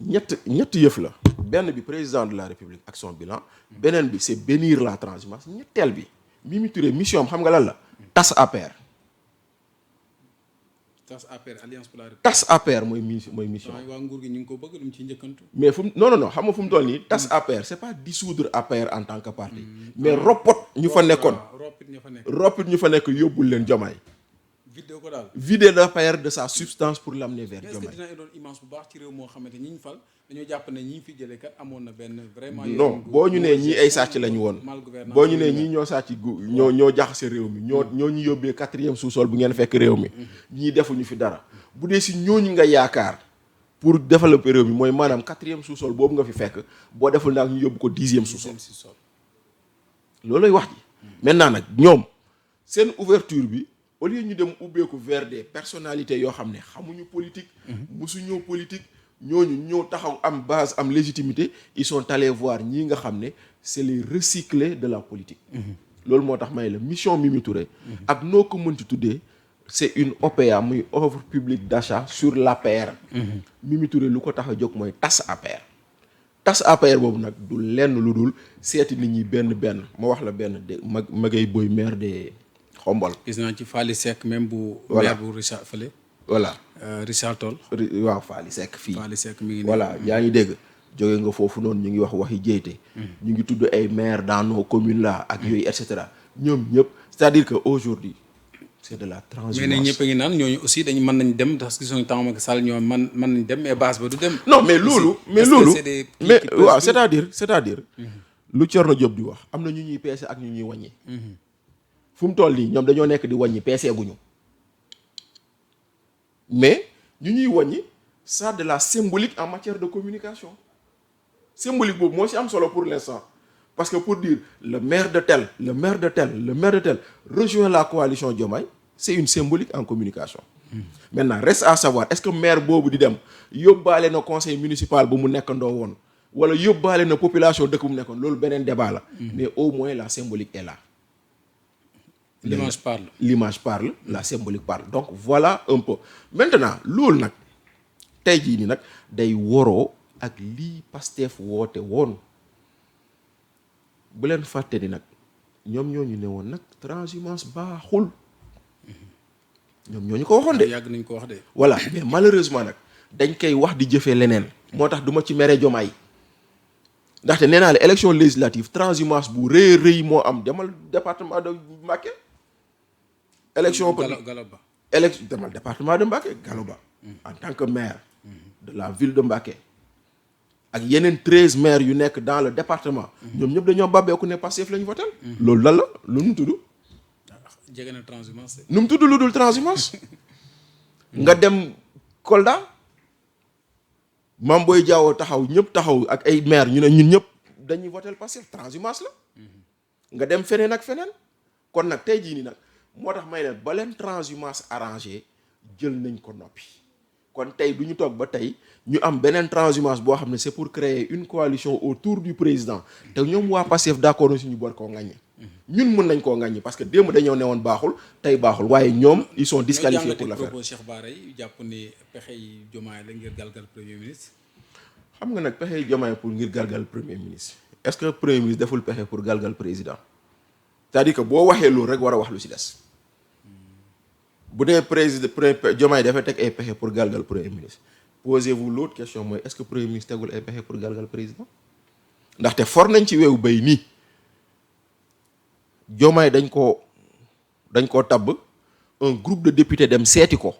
S2: ñett yëf la. benn bi président de la république ak son bilan beneen bi c'est bénir la transhumance ñetteel bi Mimi Touré mission am xam nga lan la tas APR
S1: tas APR alliance pour la République.
S2: tas APR mooy mission.
S1: waa nguur gi ñu ngi ko bëgg lu mu ciy njëkkantu.
S2: mais fu mu non xam nga fu mu toll nii tas APR c'est pas dissoudre APR en tant que parti. mais ropot ñu fa nekkoon. roppit ñu fa nekk yóbbul leen Diomaye.
S1: vidéo ko daal.
S2: vider l'APR de sa substance pour l'amener vers Diomaye.
S1: est-ce que dina doon image bu baax ci réew moo xamante ñi ñu fal dañoo jàpp ne ñi fi jëlee kat amoon na benn vraiment.
S2: non boo ñu nee ñii ay sàcc lañu woon. boo ñu nee ñii ñoo sàcc ñoo jaxase réew mi ñoo ñu yóbbee 4e sous-sol bu ngeen fekk réew mi. ñii defuñu fi dara bu dee si ñooñu nga yaakaar pour développer réew mi mooy maanaam 4e sous-sol boobu nga fi fekk boo deful nag ñu yóbbu ko 10e sous-sol. loolooy wax ji. maintenant nag ñoom seen ouverture bi. au lieu ñu dem ubbeeku vers des personnalités yoo xam ne xamuñu politique. musu ñëw politique ñooñu ñëw taxaw am base am légitimité ils sont allés voir ñii nga xam ne c'est les recyclés de la politique. loolu moo tax may la mission Mimi Touré. ak noo ko mënti tuddee c'est une OPA muy offre publique d'achat sur l'APR. Mimi Touré lu ko tax a jóg mooy tas APR. tas APR boobu nag du lenn lu dul seeti nit ñi benn ma wax la benn de Magay Boy maire de Xombol.
S1: gis naa ci Fally Seck même bu.
S2: voilà
S1: maire bu Richard fële.
S2: voilà.
S1: Richard Toll.
S2: waaw Fally Seck fii.
S1: Fally Seck mi ngi.
S2: voilà yaa ngi dégg jóge nga foofu noonu ñu ngi waxi jéyte ñu ngi tudd ay maires dans nos communes là ak yooyu et cetera ñoom ñëpp c'est-à-dire que aujourd'hui c'est de la transhumance.
S1: mais nag ñëpp a ngi naan ñooñu aussi dañu mën nañ dem parce que suñu temps Macky Sall ñoom mën nañ dem mais base ba du dem.
S2: non mais loolu. mais waaw c'est-à-dire. lu Thierno Diop di wax am na ñu ñuy peese ak ñu ñuy wàññi. fu mu toll nii ñoom dañoo nekk di wàññi peesee guñu mais ñu ñuy wàññi ça de la symbolique en matière de communication symbolique boobu moo ci am solo pour l'instant parce que pour dire le maire de tel rejoint la coalition Diomaye c'est une symbolique en communication. Maintenant reste à savoir est-ce que maire boobu di dem yóbbaale na conseil municipal bu mu nekkandoo woon wala yóbbaale na population dëkk bu mu nekkoon loolu beneen débat la. mais au moins la symbolique est là. L'image parle, la symbolique parle. Donc voilà un peu. Maintenant loolu nag tey jii nii nag day woroo ak lii Pastef woote woon bu leen fàtte ni nag ñoom ñoo ñu ne woon nag transhumance baaxul ñoom ñoo ñu ko waxoon de.
S1: yàgg nañ ko wax de.
S2: voilà mais malheureusement nag dañ koy wax di jëfee leneen. moo tax du ma ci mere Diomaye ndaxte nee naa la élection législative transhumance bu rëy moo am demal département de Mbacké. demal département de Mbacké Gallo Ba en tant que maire de la ville de Mbacké ak yeneen 13 maires yu nekk dans le département ñoom ñëpp dañoo bàbbeeku ne Pastef lañu votel loolu lan la lu mu tudd
S1: jege na transhumance
S2: nu mu tudd lu dul transhumance nga dem Kolda Mame Boye Diao taxaw ñëpp taxaw ak ay maires ñu ne ñun ñëpp dañuy votel Pastef transhumance la nga dem feneen ak feneen kon nag tey jii nii nag moo tax may leen ba leen transhumance arrangé jël nañ ko noppi kon tey du ñu toog ba tey ñu am beneen transhumance boo xam ne c'est pour créer une coalition autour du président te ñoom waa Pastef d'accord na suñu bor koo ŋàññi ñun mën nañ koo ŋàññi parce que démb dañoo newoon baaxul tey baaxul waaye ñoom ils sont disqualifiés pour l'affaire.
S1: Cheikh Bara yi jàpp ni pexe yi Diomaye la ngir galgal premier ministre.
S2: xam nga nag pexe yi Diomaye pour ngir galgal premier ministre est-ce que premier ministre deful pexe pour galgal président c'est-à-dire que boo waxee loolu rek war a wax lu ci des. bu dee président Diomaye dafay teg ay pexe pour galgal premier ministre posez-vous l'autre question mooy est-ce que premier ministre tegul ay pexe pour galgal président ndaxte for nañ ci weewu béy nii Diomaye dañ koo tabb un groupe de députés dem seeti ko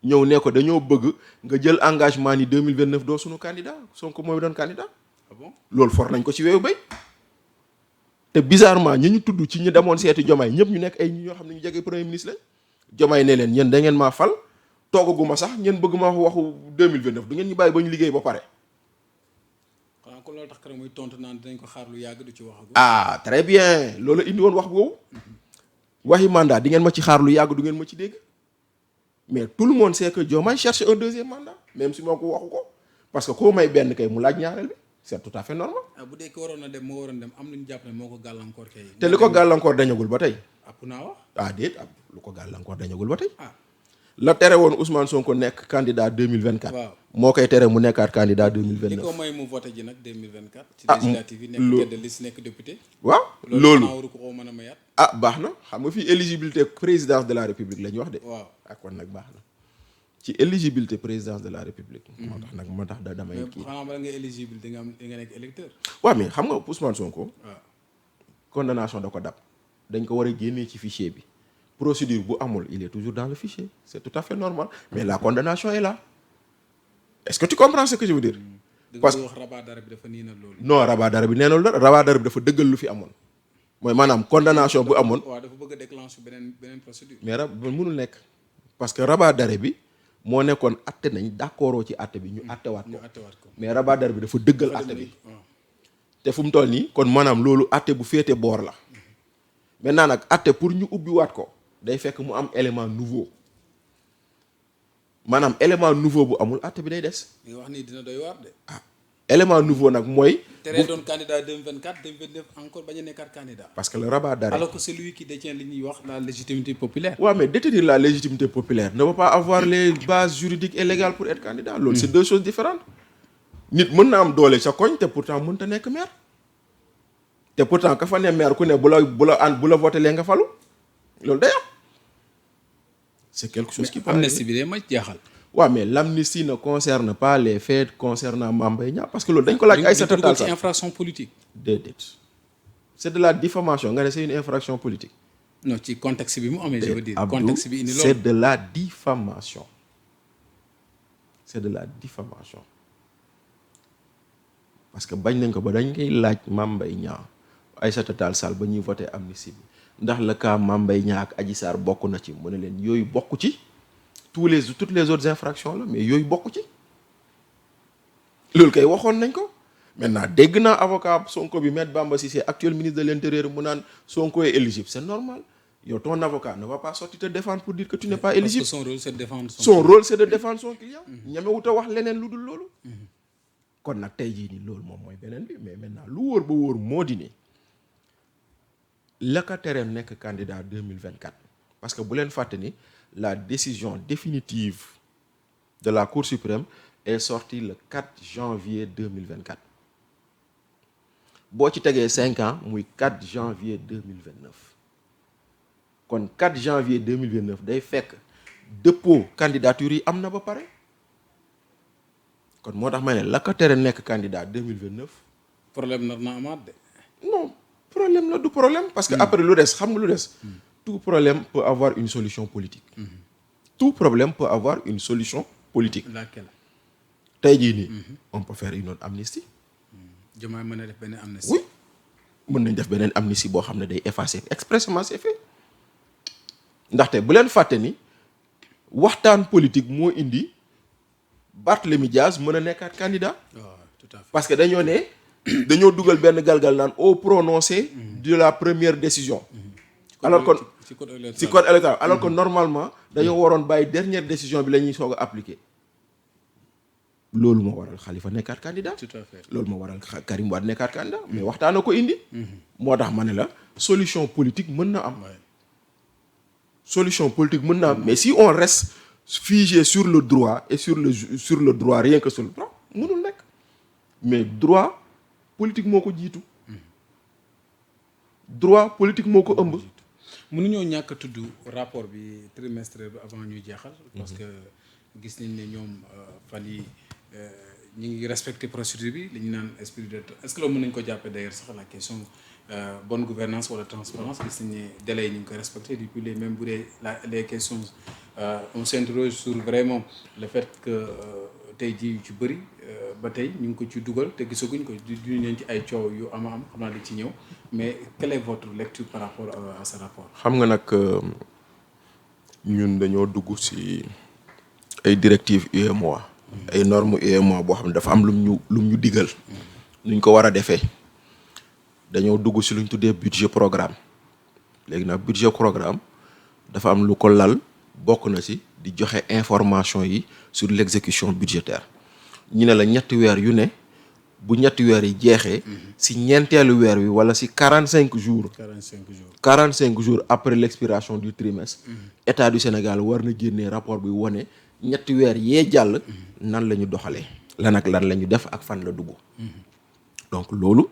S2: ñëw ne ko dañoo bëgg nga jël engagement ni 2029 doo suñu candidat Sonko mooy doon candidat.
S1: Ah bon
S2: loolu for nañ ko ci weewu béy te bizarrement ñi ñu tudd ci ñu demoon seeti Diomaye ñëpp ñu nekk ay ñoo xam ne ñu jege premier ministre lañ. Diomaye ne leen yéen da ngeen maa fal toogaguma sax ngeen bëgg ma waxu 2029 du ngeen ñu bàyyi ba ñu liggéey ba pare.
S1: xanaa ko loolu tax keroog muy tontu naan dinañ ko xaar lu yàgg du ci wax.
S2: ah très bien loolu indi woon wax boobu waxi mandat di ngeen ma ci xaar lu yàgg du ngeen ma ci dégg mais tout le monde sait que Diomaye cherche un deuxième mandat même si moo ko waxu ko parce que koo may benn kay mu laaj ñaareel bi c'est tout à fait normal.
S1: bu dee ki waroon a dem moo waroon dem am nañu jàpp ne moo ko gàllankoor kay.
S2: te li ko gàllankoor dañagul ba tey.
S1: app naa wax.
S2: déet lu ko gàllankoor dañagul ba tey. la tere woon Ousmane Sonko nekk candidat 2024.
S1: waaw
S2: moo koy tere mu nekkaat candidat
S1: li
S2: 2029.
S1: ko may mu voté ji nag 2024. ci
S2: ah
S1: législative yi nekk tête de liste nekk député.
S2: waaw
S1: loolu
S2: loolu
S1: waru ko koo mën a mayaat.
S2: ah baax na xam nga fii éligibilité présidence de la république la ñu wax de.
S1: waaw
S2: ah kon nag baax na ci éligibilité présidence de la république. moo tax damay
S1: mais
S2: kii.
S1: xanaa bala nga éligible di nga nekk électeur.
S2: waaw mais xam nga Ousmane Sonko.
S1: waaw
S2: condamnation da ko dab dañ ko war a génnee ci fichier bi procédure bu amul il est toujours dans le fichier c'est tout à fait normal mais la condamnation est là est-ce que tu comprends ce que je veux dire.
S1: parce que wax rabat d'arrêt bi dafa nii na loolu.
S2: non rabat d'arrêt bi nee na loolu rabat d'arrêt bi dafa dëggal lu fi amoon mooy maanaam condamnation bu amoon.
S1: waaw dafa bëgg a déclencher beneen procédure.
S2: mais mënul nekk parce que rabat d'arrêt bi moo nekkoon atte nañ d'accord ci atte bi ñu attewaat ko mais rabat d'arrêt bi dafa dëggal atte bi te fu mu toll nii kon maanaam loolu atte bu féete boor la maintenant nag atte pour ñu ubbiwaat ko day fekk mu am élément nouveau maanaam élément nouveau bu amul atte bi day des.
S1: li wax nii dina doy waar de.
S2: ah élément nouveau nag mooy.
S1: tere doon candidat 2024 2029 encore bañ a nekkaat candidat.
S2: parce que le rabat d'arrêt.
S1: alors que c'est lui qui détient li ñuy wax la légitimité populaire.
S2: waaw mais détenir la légitimité populaire ne va pas avoir les bases juridiques et légales pour être candidat. loolu c'est deux choses différentes. nit mën na am doole sa koñ te pourtant mënut a nekk maire. te pourtant ka fa ne maire ku ne bu la voté lee nga falu loolu day am. c'est quelque chose qui peut
S1: amnistie bi de ma jaaxal.
S2: waaw mais l'amnistie ne concerne pas les faits concernant Mame Mbaye Niang parce que loolu dañ ko laaj Aïssata Tall Sall
S1: ci infraction politique.
S2: déedéet c'est de la diffamation nga ne c'est une infraction politique.
S1: non ci contexte bi mu amee je veux dire.
S2: Abdou,
S1: contexte bi indi loolu
S2: c'est de la diffamation. c'est de la diffamation parce que bañ nañ ko ba dañ koy laaj Mame Mbaye Niang Aïssata Tall Sall ba ñuy voté amnistie bi ndax le cas Mame Mbaye Niang ak Adji Sarr bokk na ci mu ne leen yooyu bokk ci toutes les autres infractions la mais yooyu bokk ci loolu kay waxoon nañ ko. maintenant dégg naa avocat Sonko bi Maître Bamba Cissé actuel ministre de l'Intérieur mu naan Sonko est éligible c'est normal yow ton avocat ne va pas sortir te défendre pour dire que tu n'es pas éligible.
S1: parce que son rôle c'est de défendre
S2: son client. ñemewut a wax leneen lu dul loolu. kon nag tey jii nii loolu moom mooy beneen bi mais maintenant lu wóor ba wóor moo di ne la ka tereem nekk candidat 2024 parce que bu leen fàtte ni la décision définitive de la Cour suprême est sortie le 4 janvier 2024 boo ci tegee 5 ans muy 4 janvier 2029 kon 4 janvier 2029 day fekk dépôt candidature yi am na ba pare kon moo tax ma ne la ko tere nekk candidat 2029.
S1: problème nar na amaat de.
S2: non problème la du problème. parce que après lu des xam nga lu des. tout problème peut avoir une solution politique. tout problème peut avoir une solution politique.
S1: laquelle.
S2: tey jii nii. on peut faire une autre amnistie.
S1: Diomaye mën na def benn amnistie.
S2: oui mën nañ def beneen amnistie boo xam ne day effacer expressément c'est fait ndaxte bu leen fàtte ni waxtaan politique moo indi. Barthélémy Dias mën a nekkaat candidat.
S1: tout à fait.
S2: parce que dañoo dugal benn galgal naan au prononcé de la première décision. alors que ci code électoral alors que normalement dañoo waroon bàyyi dernière décision bi la ñuy soog a appliquer. loolu moo waral Khalifa nekkaat candidat.
S1: tout à fait.
S2: loolu moo waral Karim Wade nekkaat candidat. mais waxtaan ko indi. moo tax ma ne la solution politique mën na am. solution politique mën na am mais si on reste. figé sur le droit et sur le droit rien que sur le droit mënul nekk mais droit politique moo ko jiitu droit politique moo ko ëmb.
S1: mënuñoo ñàkk a tudd rapport bi trimestriel bi avant ñuy jeexal. parce que gis nañ ne ñoom fan yi ñu ngi respecter procédure bi li ñu naan esprit de est-ce que loolu mën nañu ko jàppee d'ailleurs sax la question bonne gouvernance wala transparence gis nañ ne délai yi ñu ngi koy respecter depuis les même bu dee les questions on s'interroge sur vraiment le fait que tey jii yu ci bëri ba tey ñu ngi ko ci dugal te gisaguñ ko du leen ci ay coow yu am xam naa di ci ñëw mais quelle est votre lecture par rapport à ce rapport.
S2: xam nga nag ñun dañoo dugg ci ay directives UEMOA. ay normes UEMOA boo xam ne dafa am lum ñu digal. nuñ ko war a defee dañoo dugg ci luñ tuddee budget programme léegi nag budget programme dafa am lu ko lal bokk na ci di joxe information yi sur l'exécution budgétaire ñu ne la ñetti weer yu ne bu ñetti weer yi jeexee si ñeenteelu weer wi wala si 45 jours 45 jours après l'expiration du trimestre état du Sénégal war na génnee rapport bi wone ñetti weer yee jàll nan la ñu doxalee lan ak lan la ñu def ak fan la dugg donc loolu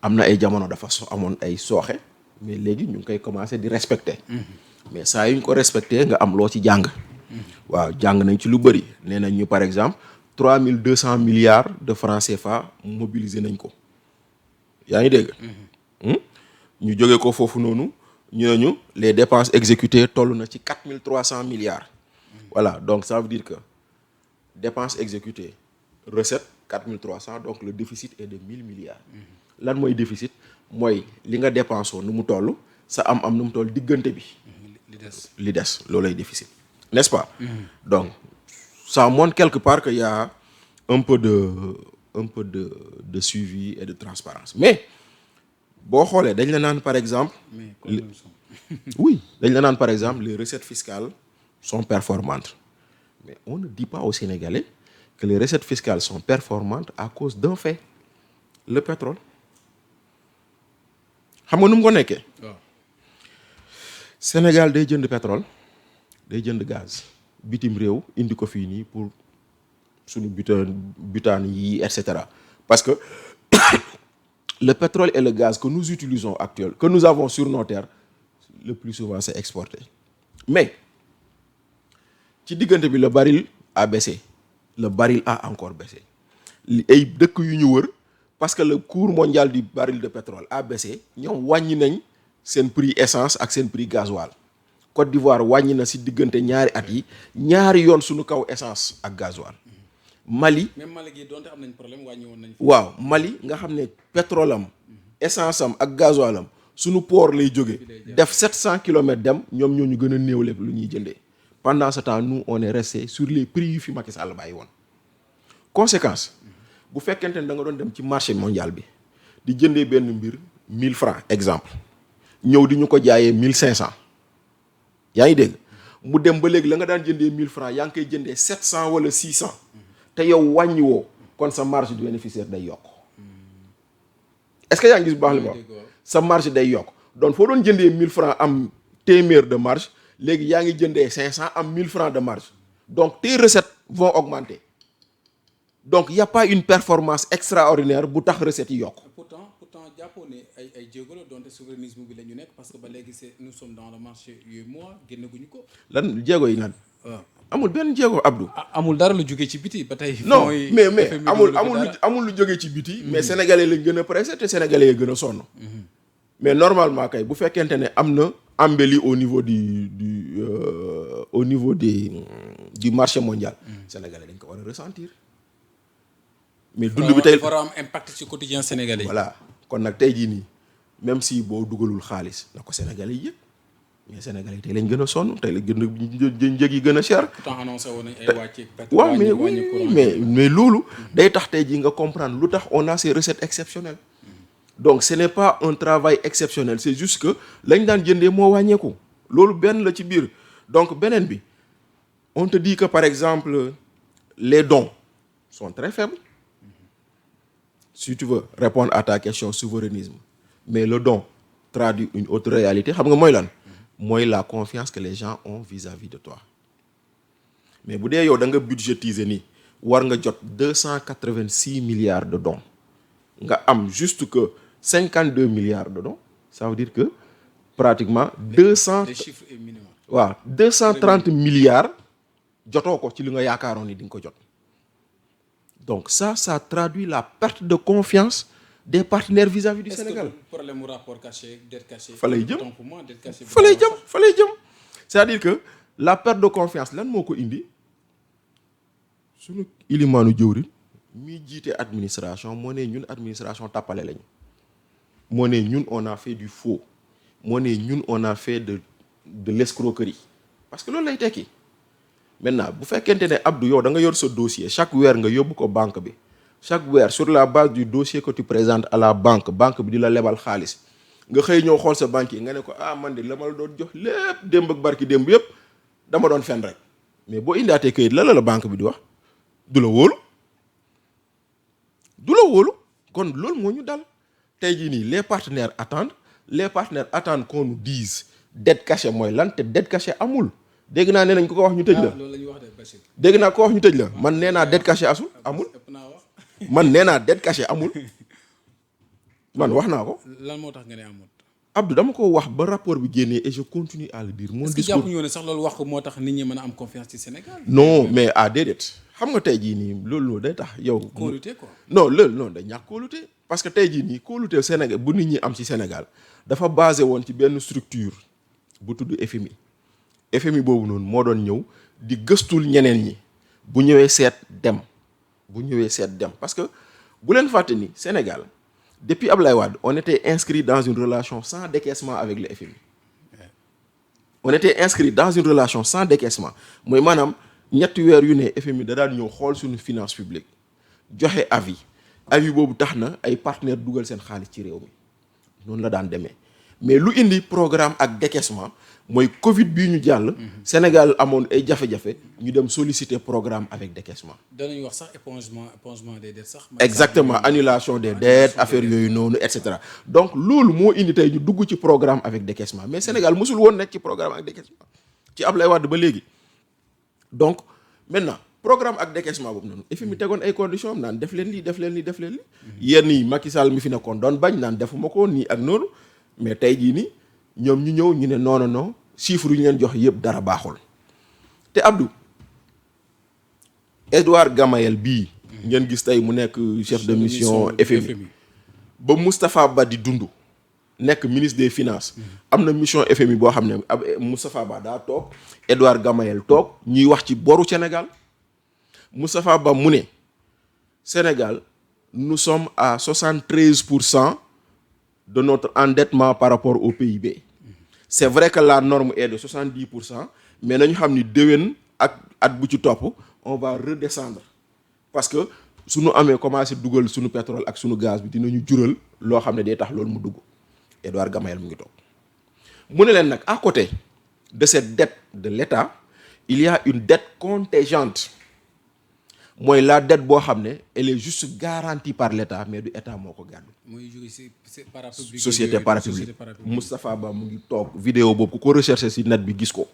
S2: am na ay jamono dafa amoon ay sooxe mais léegi ñu ngi koy commencer di respecter mais saa yu ñu ko respecter nga am loo ci jàng waaw jàng nañ ci lu bëri nee nañ ñu par exemple 3200 milliards de francs CFA mobilisé nañ ko yaa ngi dégg ñu jóge ko foofu noonu ñu ne ñu les dépenses exécutées toll na ci 4300 milliards voilà donc ça veut dire que dépenses exécutées recette 4300 donc le déficit est de 1000 milliards lan mooy déficit mooy li nga dépensé nu mu toll sa am nu mu toll diggante bi li des loolay déficit n'est-ce pas donc ça montre quelque part qu'il y a un peu de suivi et de transparence mais boo xoolee dañ la naan par exemple oui dañ la naan par exemple les recettes fiscales sont performantes mais on ne dit pas aux Sénégalais que les recettes fiscales sont performantes à cause d'un fait le pétrole xam nga nu mu ko nekkee Sénégal day jënd pétrole day jënd gaz bitim réew indi ko fii nii pour suñu butaan yi et cetera parce que le pétrole et le gaz que nous utilisons actuellement que nous avons sur nos terres le plus souvent c'est exporté mais ci diggante bi le baril a baissé le baril a encore baissé ay dëkk yu ñu wër parce que le cours mondial du baril de pétrole a baissé ñoom wàññi nañ seen prix essence ak seen prix gasoil Côte d'Ivoire wàññi na si diggante ñaari at yi ñaari yoon suñu kaw essence ak gasoil Mali
S1: même Mali gi donte am nañ problème wàññi woon nañ
S2: waaw Mali nga xam ne pétrole am essence am ak gasoil am suñu port lay jóge def 700 kilomètres dem ñoom ñoo ñu gën a néew lépp lu ñuy jëndee pendant ce temps nous on est resté sur les prix yu fi Macky Sall bàyyi woon conséquence bu fekkente ne da nga doon dem ci marché mondial bi di jëndee benn mbir 1000 francs exemple ñëw di ñu ko jaayee 1500 yaa ngi dégg mu dem ba léegi la nga daan jëndee 1000 francs yaa ngi koy jëndee 700 wala 600 te yow wàññi woo kon sa marge du bénéficiaire day yokk est-ce que yaa ngi gis bu baax li ma wax sa marge day yokk donc foo doon jëndee 1000 francs am téeméer de marge léegi yaa ngi jëndee 500 am 1000 francs de marge donc tes recettes vont augmenter donc y a pas une performance extraordinaire bu tax recettes yi yokk.
S1: pourtant jàppoo ne ay jéego la donte souverainisme bi la ñu nekk parce que ba léegi nous sommes dans le marché UEMOA génnaguñu ko.
S2: lan jéego yi lan. amul benn jéego Abdou.
S1: amul dara lu jógee ci biti ba tey.
S2: non mais amul lu jógee ci biti. mais sénégalais lañ gën a pressé te sénégalais yi gën a sonn. mais normalement kay bu fekkente ne am na embellie au niveau du marché mondial. sénégalais dañ ko war a ressentir. mais dund bi tey
S1: war a am impact ci quotidien sénégalais yi.
S2: voilà kon nag tey jii nii même si boo dugalul xaalis na ko sénégalais yi yëg mais sénégalais yi tey lañ gën a sonn tey la gën a njëg yi gën a cher.
S1: pourtant annoncé woon nañ ay wàcceeg pétrole.
S2: waaw mais loolu day tax tey jii nga comprendre lu tax on a ces recettes exceptionnelles. donc ce n'est pas un travail exceptionnel c'est juste que lañ daan jëndee moo wàññeeku loolu benn la ci biir donc beneen bi on te dit que par exemple les dons sont très faibles. Si tu veux répondre à ta question souverainisme mais le don traduit une autre réalité xam nga mooy lan mooy la confiance que les gens ont vis-à-vis de toi mais bu dee yow da nga budgétiser ni war nga jot 286 milliards de dons nga am juste que 52 milliards de dons ça veut dire que pratiquement 230 milliards jotoo ko ci li nga yaakaaroon ni di nga ko jot. Donc ça traduit la perte de confiance des partenaires vis-à-vis du Sénégal.
S1: Est-ce que problème mu rapport caché dette cachée.
S2: fa lay jëm c'est-à-dire que la perte de confiance lan moo ko indi suñu ilimaanu jëwriñ mi jiite administration moo ne ñun administration tàppale lañu moo ne ñun on a fait du faux moo ne ñun on a fait de l'escroquerie parce que loolu lay tekki. Maintenant bu fekkente ne Abdou yow da nga yor sa dossier chaque weer nga yóbbu ko banque bi chaque weer sur la base du dossier que tu présentes à la banque bi di la lebal xaalis nga xëy ñëw xool sa banque yi nga ne ko man de la ma la doon jox lépp démb ak barki démb yëpp dama doon fen rek mais boo indaatee kayit la banque bi di wax du la wóolu du la wóolu kon loolu moo ñu dal tey jii nii les partenaires attendent qu'on nous dise dette cachée mooy lan te dette cachée amul dégg naa nee nañ ko wax ñu tëj la
S1: loolu la ñuy wax de Bachir.
S2: dégg naa ko wax ñu tëj la man nee naa dette cachée amul man nee naa dette cachée amul man wax naa ko.
S1: lan moo tax nga ne amul.
S2: Abdou dama ko wax ba rapport bi génnee et je continue à le dire. mon
S1: discours est-ce que jàpp ñu ne sax loolu wax ko moo tax nit ñi mën a am confiance ci Sénégal.
S2: non mais déedéet xam nga tey jii nii loolu day tax yow.
S1: kóolute quoi.
S2: non loolu noonu day ñàkk kóolute parce que tey jii nii kóolute Sénégal bu nit ñi am ci Sénégal dafa basé woon ci benn structure bu tudd FMI boobu noonu moo doon ñëw di gëstul ñeneen ñi bu ñëwee seet dem parce que bu leen fàtte ni Sénégal. Depuis Abdoulaye Wade, on était inscrit dans une relation sans décaissement avec le FMI. On était inscrit dans une relation sans décaissement. mooy maanaam ñetti weer yu ne FMI da daan ñëw xool suñu finance publique joxe avis boobu tax na ay partenaires dugal seen xaalis ci réew mi noonu la daan demee mais lu indi programme ak décaissement mooy Covid bii ñu jàll. Sénégal amoon ay jafe-jafe ñu dem solliciter programme avec décaissement.
S1: danañ wax sax épongement des dettes sax.
S2: exactement annulation des dettes affaire yooyu noonu et cetera donc loolu moo indi tey ñu dugg ci programme avec décaissement mais Sénégal mosul woon nekk ci programme ak décaissement ci Ablaye Wade ba léegi donc maintenant programme ak décaissement boobu noonu FMI tegoon ay conditions naan def leen lii yenn yi Macky Sall mi fi nekkoon doon bañ naan defuma ko nii ak noonu mais tey jii nii ñoom ñu ñëw ñu ne non chiffre yu ñu leen jox yëpp dara baaxul te Abdou Edouard Gamayel bii ngeen gis tey mu nekk chef de mission FMI ba Moustapha Ba di dund nekk ministre des finances am na mission FMI boo xam ne Moustapha Ba daa toog Edouard Gamayel toog ñuy wax ci boru Sénégal Moustapha Ba mu ne Sénégal nous sommes à 73% de notre endettement par rapport au PIB. C'est vrai que la norme est de 70%, mais nañu xam ni déwén ak at bu ci topp on va redescendre parce que suñu amee commencé dugal suñu pétrole ak suñu gaz bi dinañu jural loo xam ne day tax loolu mu dugg Edouard Gamayel mu ngi toog mu ne leen nag à côté de cette dette de l'État il y a une dette contingente mooy la dette boo xam ne elle est juste garantie par l'État mais du État moo ko gàddu.
S1: muy jóge ci parapublic.
S2: société parapublique Moustapha Ba mu ngi toog vidéo boobu ku ko recherché ci net bi gis ko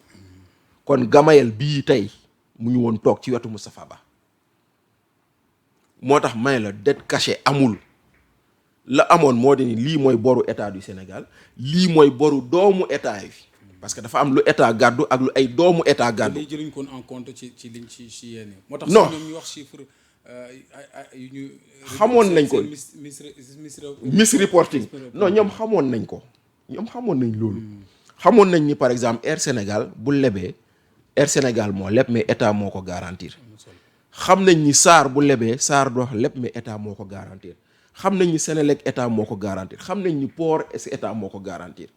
S2: kon Gamayel bii tey mu ngi woon toog ci wetu Moustapha Ba moo tax may la dette cachée amul la amoon moo di ni lii mooy boru État du Sénégal lii mooy boru doomu État yi parce que dafa am lu État gàddu ak lu ay doomu État gàddu.
S1: lii jëluñ ko en compte ci liñ ci yenn moo tax
S2: non
S1: ñoom ñu wax chiffre yu ñu.
S2: xamoon nañ ko misreporting non ñoom xamoon nañ ko ñoom xamoon nañ loolu. xamoon nañ ni par exemple Air Sénégal bu lebee Air Sénégal moo leb mais État moo ko garantir. xam nañ ni SAR bu lebee SAR doo leb mais État moo ko garantir. xam nañ ni Sénélec État moo ko garantir xam nañ ni port État moo ko garantir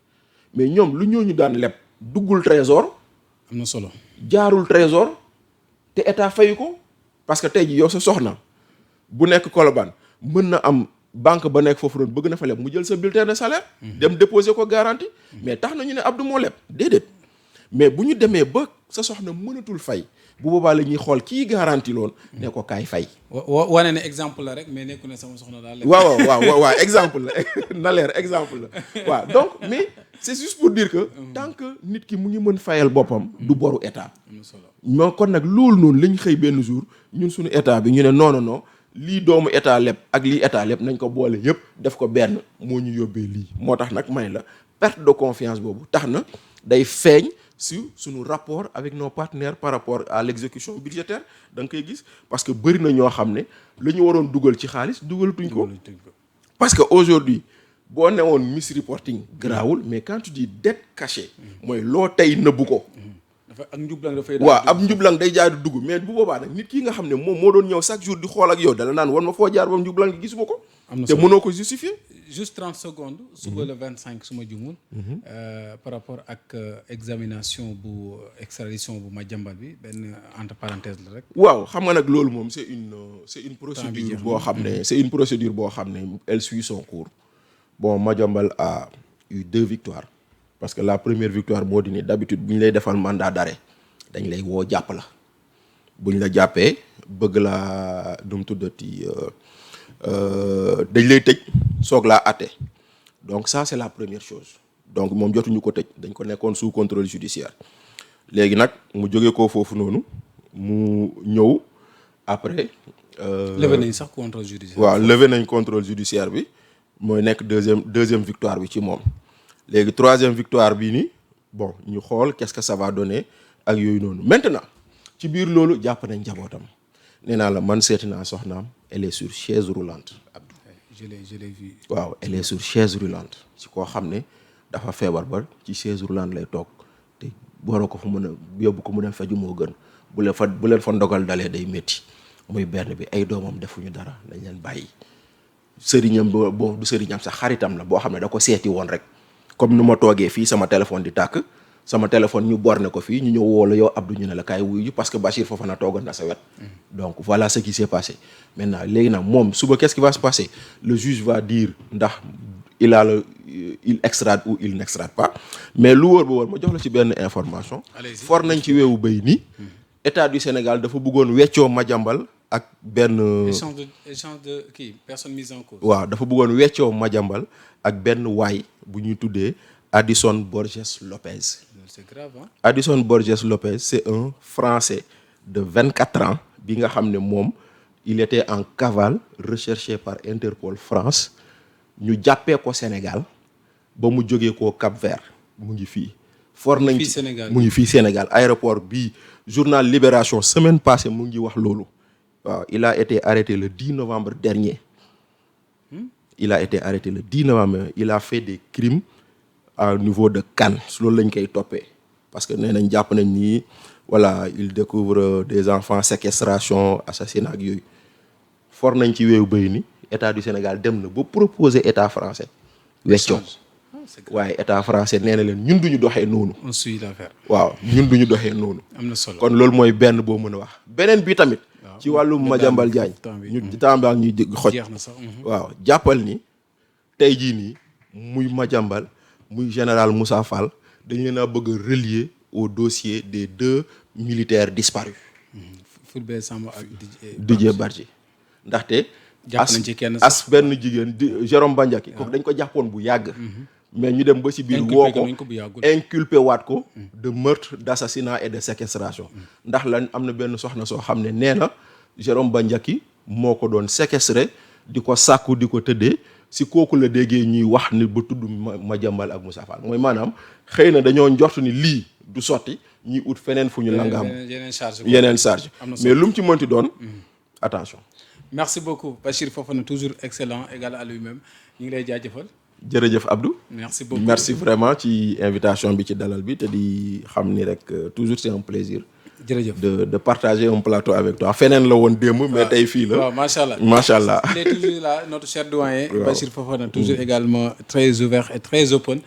S2: mais ñoom lu ñooñu daan leb duggul trésor.
S1: am na solo
S2: jaarul trésor te État fayu ko parce que tey ji yow sa soxna bu nekk Colobane mën na am banque ba nekk foofu doon bëgg na fa leb mu jël sa bulletin de salaire. dem déposer ko garantie. mais tax na ñu ne Abdou moo leb déedéet mais bu ñu demee ba sa soxna mënatul fay bu boobaa la ñuy xool kii garantie loon ne ko kaay fay.
S1: wane ne exemple la rek mais nekku ne sama soxna daal.
S2: waaw exemple la na leer exemple la waaw donc mais c'est juste pour dire que tant que nit ki mu ngi mën fayal boppam du boru État. moo kon nag loolu noonu lañ xëy benn jour ñun suñu État bi ñu ne non lii doomu État leb ak lii État leb nañ ko boole yëpp def ko benn moo ñu yóbbee lii moo tax nag may la perte de confiance boobu tax na day feeñ si suñu rapport avec nos partenaires par rapport à l'exécution budgétaire da nga koy gis parce que bëri na ñoo xam ne la ñu waroon dugal ci xaalis dugalatuñ ko parce que aujourd'hui boo newoon misreporting garaawul mais quand tu dis dette cachée mooy loo tey nëbbu ko
S1: dafa ak njublang dafay
S2: waaw ab njublang day jaar di dugg mais bu boobaa nag nit ki nga xam ne moom moo doon ñëw chaque jour di xool ak yow dala naan wan ma foo jaar ba njublang gi gisuma ko te mënoo ko justifier
S1: juste 30 secondes suba le 25 su ma jumul par rapport ak examination bu extradition bu Madiambal bi benn entre parenthèse la rek
S2: waaw xam nga nag loolu moom c'est une procédure boo xam ne c'est une procédure boo xam ne elle suit son cours bon Madiambal a eu 2 victoires parce que la première victoire moo di ni d'habitude bu ñu lay defal mandat d'arrêt dañ lay woo jàpp la bu ñu la jàppee bëgg la nu mu tuddati dañ lay tëj soog laa àtte donc ça c'est la première chose donc moom jotuñu ko tëj dañ ko nekkoon sous contrôle judiciaire léegi nag mu jógee koo foofu noonu mu ñëw après.
S1: levé nañ sax contrôle judiciaire.
S2: waaw levé nañ contrôle judiciaire bi mooy nekk deuxième victoire bi ci moom léegi troisième victoire bii nii bon ñu xool qu'est-ce que ça va donner ak yooyu noonu maintenant ci biir loolu jàpp nañ njabootam nee naa la man seeti naa soxnaam elle est sur chaise roulante Abdou.
S1: je l'ai vu.
S2: waaw elle est sur chaise roulante ci koo xam ne dafa feebar ba ci chaise roulante lay toog te booroo ko fa mën a yóbbu ko mu dem faju moo gën bu leen fa ndogal dalee day métti muy benn bi ay doomam defuñu dara dañ leen bàyyi sëriñam boo du sëriñam sax xaritam la boo xam ne da ko seeti woon rek comme nu ma toogee fii sama téléphone di tàkk sama téléphone ñu borné ko fii ñu ñëw woo la yow Abdou ñu ne la kaay wuyu parce que Bachir Fofana toogoon na sa wet donc voilà ce qui s'est passé maintenant léegi nag moom suba qu'est-ce qui va se passer le juge va dire ndax il extrade ou il n'extrade pas mais lu wóor ba wóor ma jox la ci benn information for nañ ci weewu béy ni état du Sénégal dafa bëggoon weccoo Madiambal ak benn
S1: échange de kii personne mise en cause.
S2: waaw dafa bëggoon weccoo Madiambal ak benn waay bu ñuy tuddee Addison Borges Lopez.
S1: C'est grave, hein?
S2: Addison Borges Lopez c'est un Français de 24 ans bi nga xam ne moom il était en cavale recherché par Interpol France ñu jàppee ko Sénégal ba mu jógee koo Cap-Vert mu ngi fii. for nañ ci mu ngi fii Sénégal aéroport bii journal Libération semaine passée mu ngi wax loolu waaw il a été arrêté le 10 novembre dernier. Il a été arrêté le 10 novembre il a fait des crimes au niveau de Cannes loolu lañ koy toppee parce que nee nañ jàpp nañ ni voilà il découvre des enfants séquestration assassinat ak yooyu for nañ ci weewu béy ni état du Sénégal dem na ba proposer état français weccoo waaye état français nee na leen ñun duñu doxee noonu.
S1: on suit l'affaire.
S2: waaw ñun duñu doxee noonu.
S1: am na solo
S2: kon loolu mooy benn boo mën a wax beneen bi tamit. ci wàllum Madiambal Diagne ñu tàmbali ñuy xoj.
S1: jeex na sax.
S2: waaw jàppal ni tey jii nii muy Madiambal muy général Moussa Fall dañ leen a bëgg a relier au dossier des 2 militaires disparus.
S1: Fulbert Sambou ak
S2: Didier Badji ndaxte.
S1: jàpp nañ ci kenn
S2: as benn jigéen di Jérôme Bandiaky kooku dañ ko jàppoon bu yàgg. mais ñu dem ba ci biir woo ko inculpé waat ko de meurtre d'assassinat et de séquestration ndax lan am na benn soxna soo xam ne nee na Jérôme Bandiaky moo ko doon séquestré di ko sàkku di ko tëddee si kooku la déggee ñuy wax ni ba tudd Madiambal ak Moussa Fall mooy maanaam xëy na dañoo njort ni lii du sotti ñuy ut feneen fu ñu langaam yeneen charge mais lu mu ci mënti doon attention.
S1: Merci beaucoup Bachir Fofana toujours excellent égal à lui-même ñu ngi lay jaajëfal.
S2: jërëjëf Abdou.
S1: merci beaucoup
S2: merci vraiment ci invitation bi ci dalal bi te di xam ni rek toujours c'est un plaisir.
S1: jërëjëf
S2: de partager un plateau avec toi feneen la woon démb. mais tey fii la
S1: waaw macha allah
S2: macha allah.
S1: il est toujours là notre cher doyen. Bachir Fofana toujours également très ouvert et très open.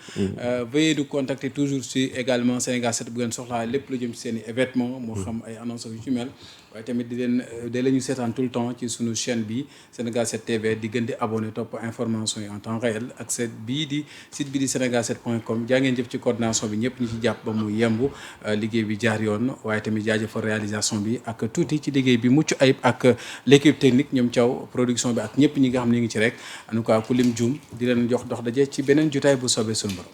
S1: veuillez nous contacter toujours si également Sénégal 7 bu ngeen soxlaa lépp lu jëm ci seen i événements. moo xam ay annonces yu ci mel. waaye tamit di la ñu seetaan tout le temps ci sunu chaîne bi Sénégal 7 TV di gën di abonné topp information yi en temps réel ak site bii di sénégal7.com jaa ngeen jëf ci coordination bi ñëpp ñu ci jàpp ba mu yemb liggéey bi jaar yoon waaye tamit jaajëfal réalisation bi ak tuuti ci liggéey bi mucc ayib ak l'équipe technique ñoom Thiaw production bi ak ñëpp ñi nga xam ne ñu ngi ci rek en tout cas ku lim juum di leen jox dox daje ci beneen jotaay bu soobee suñu borom.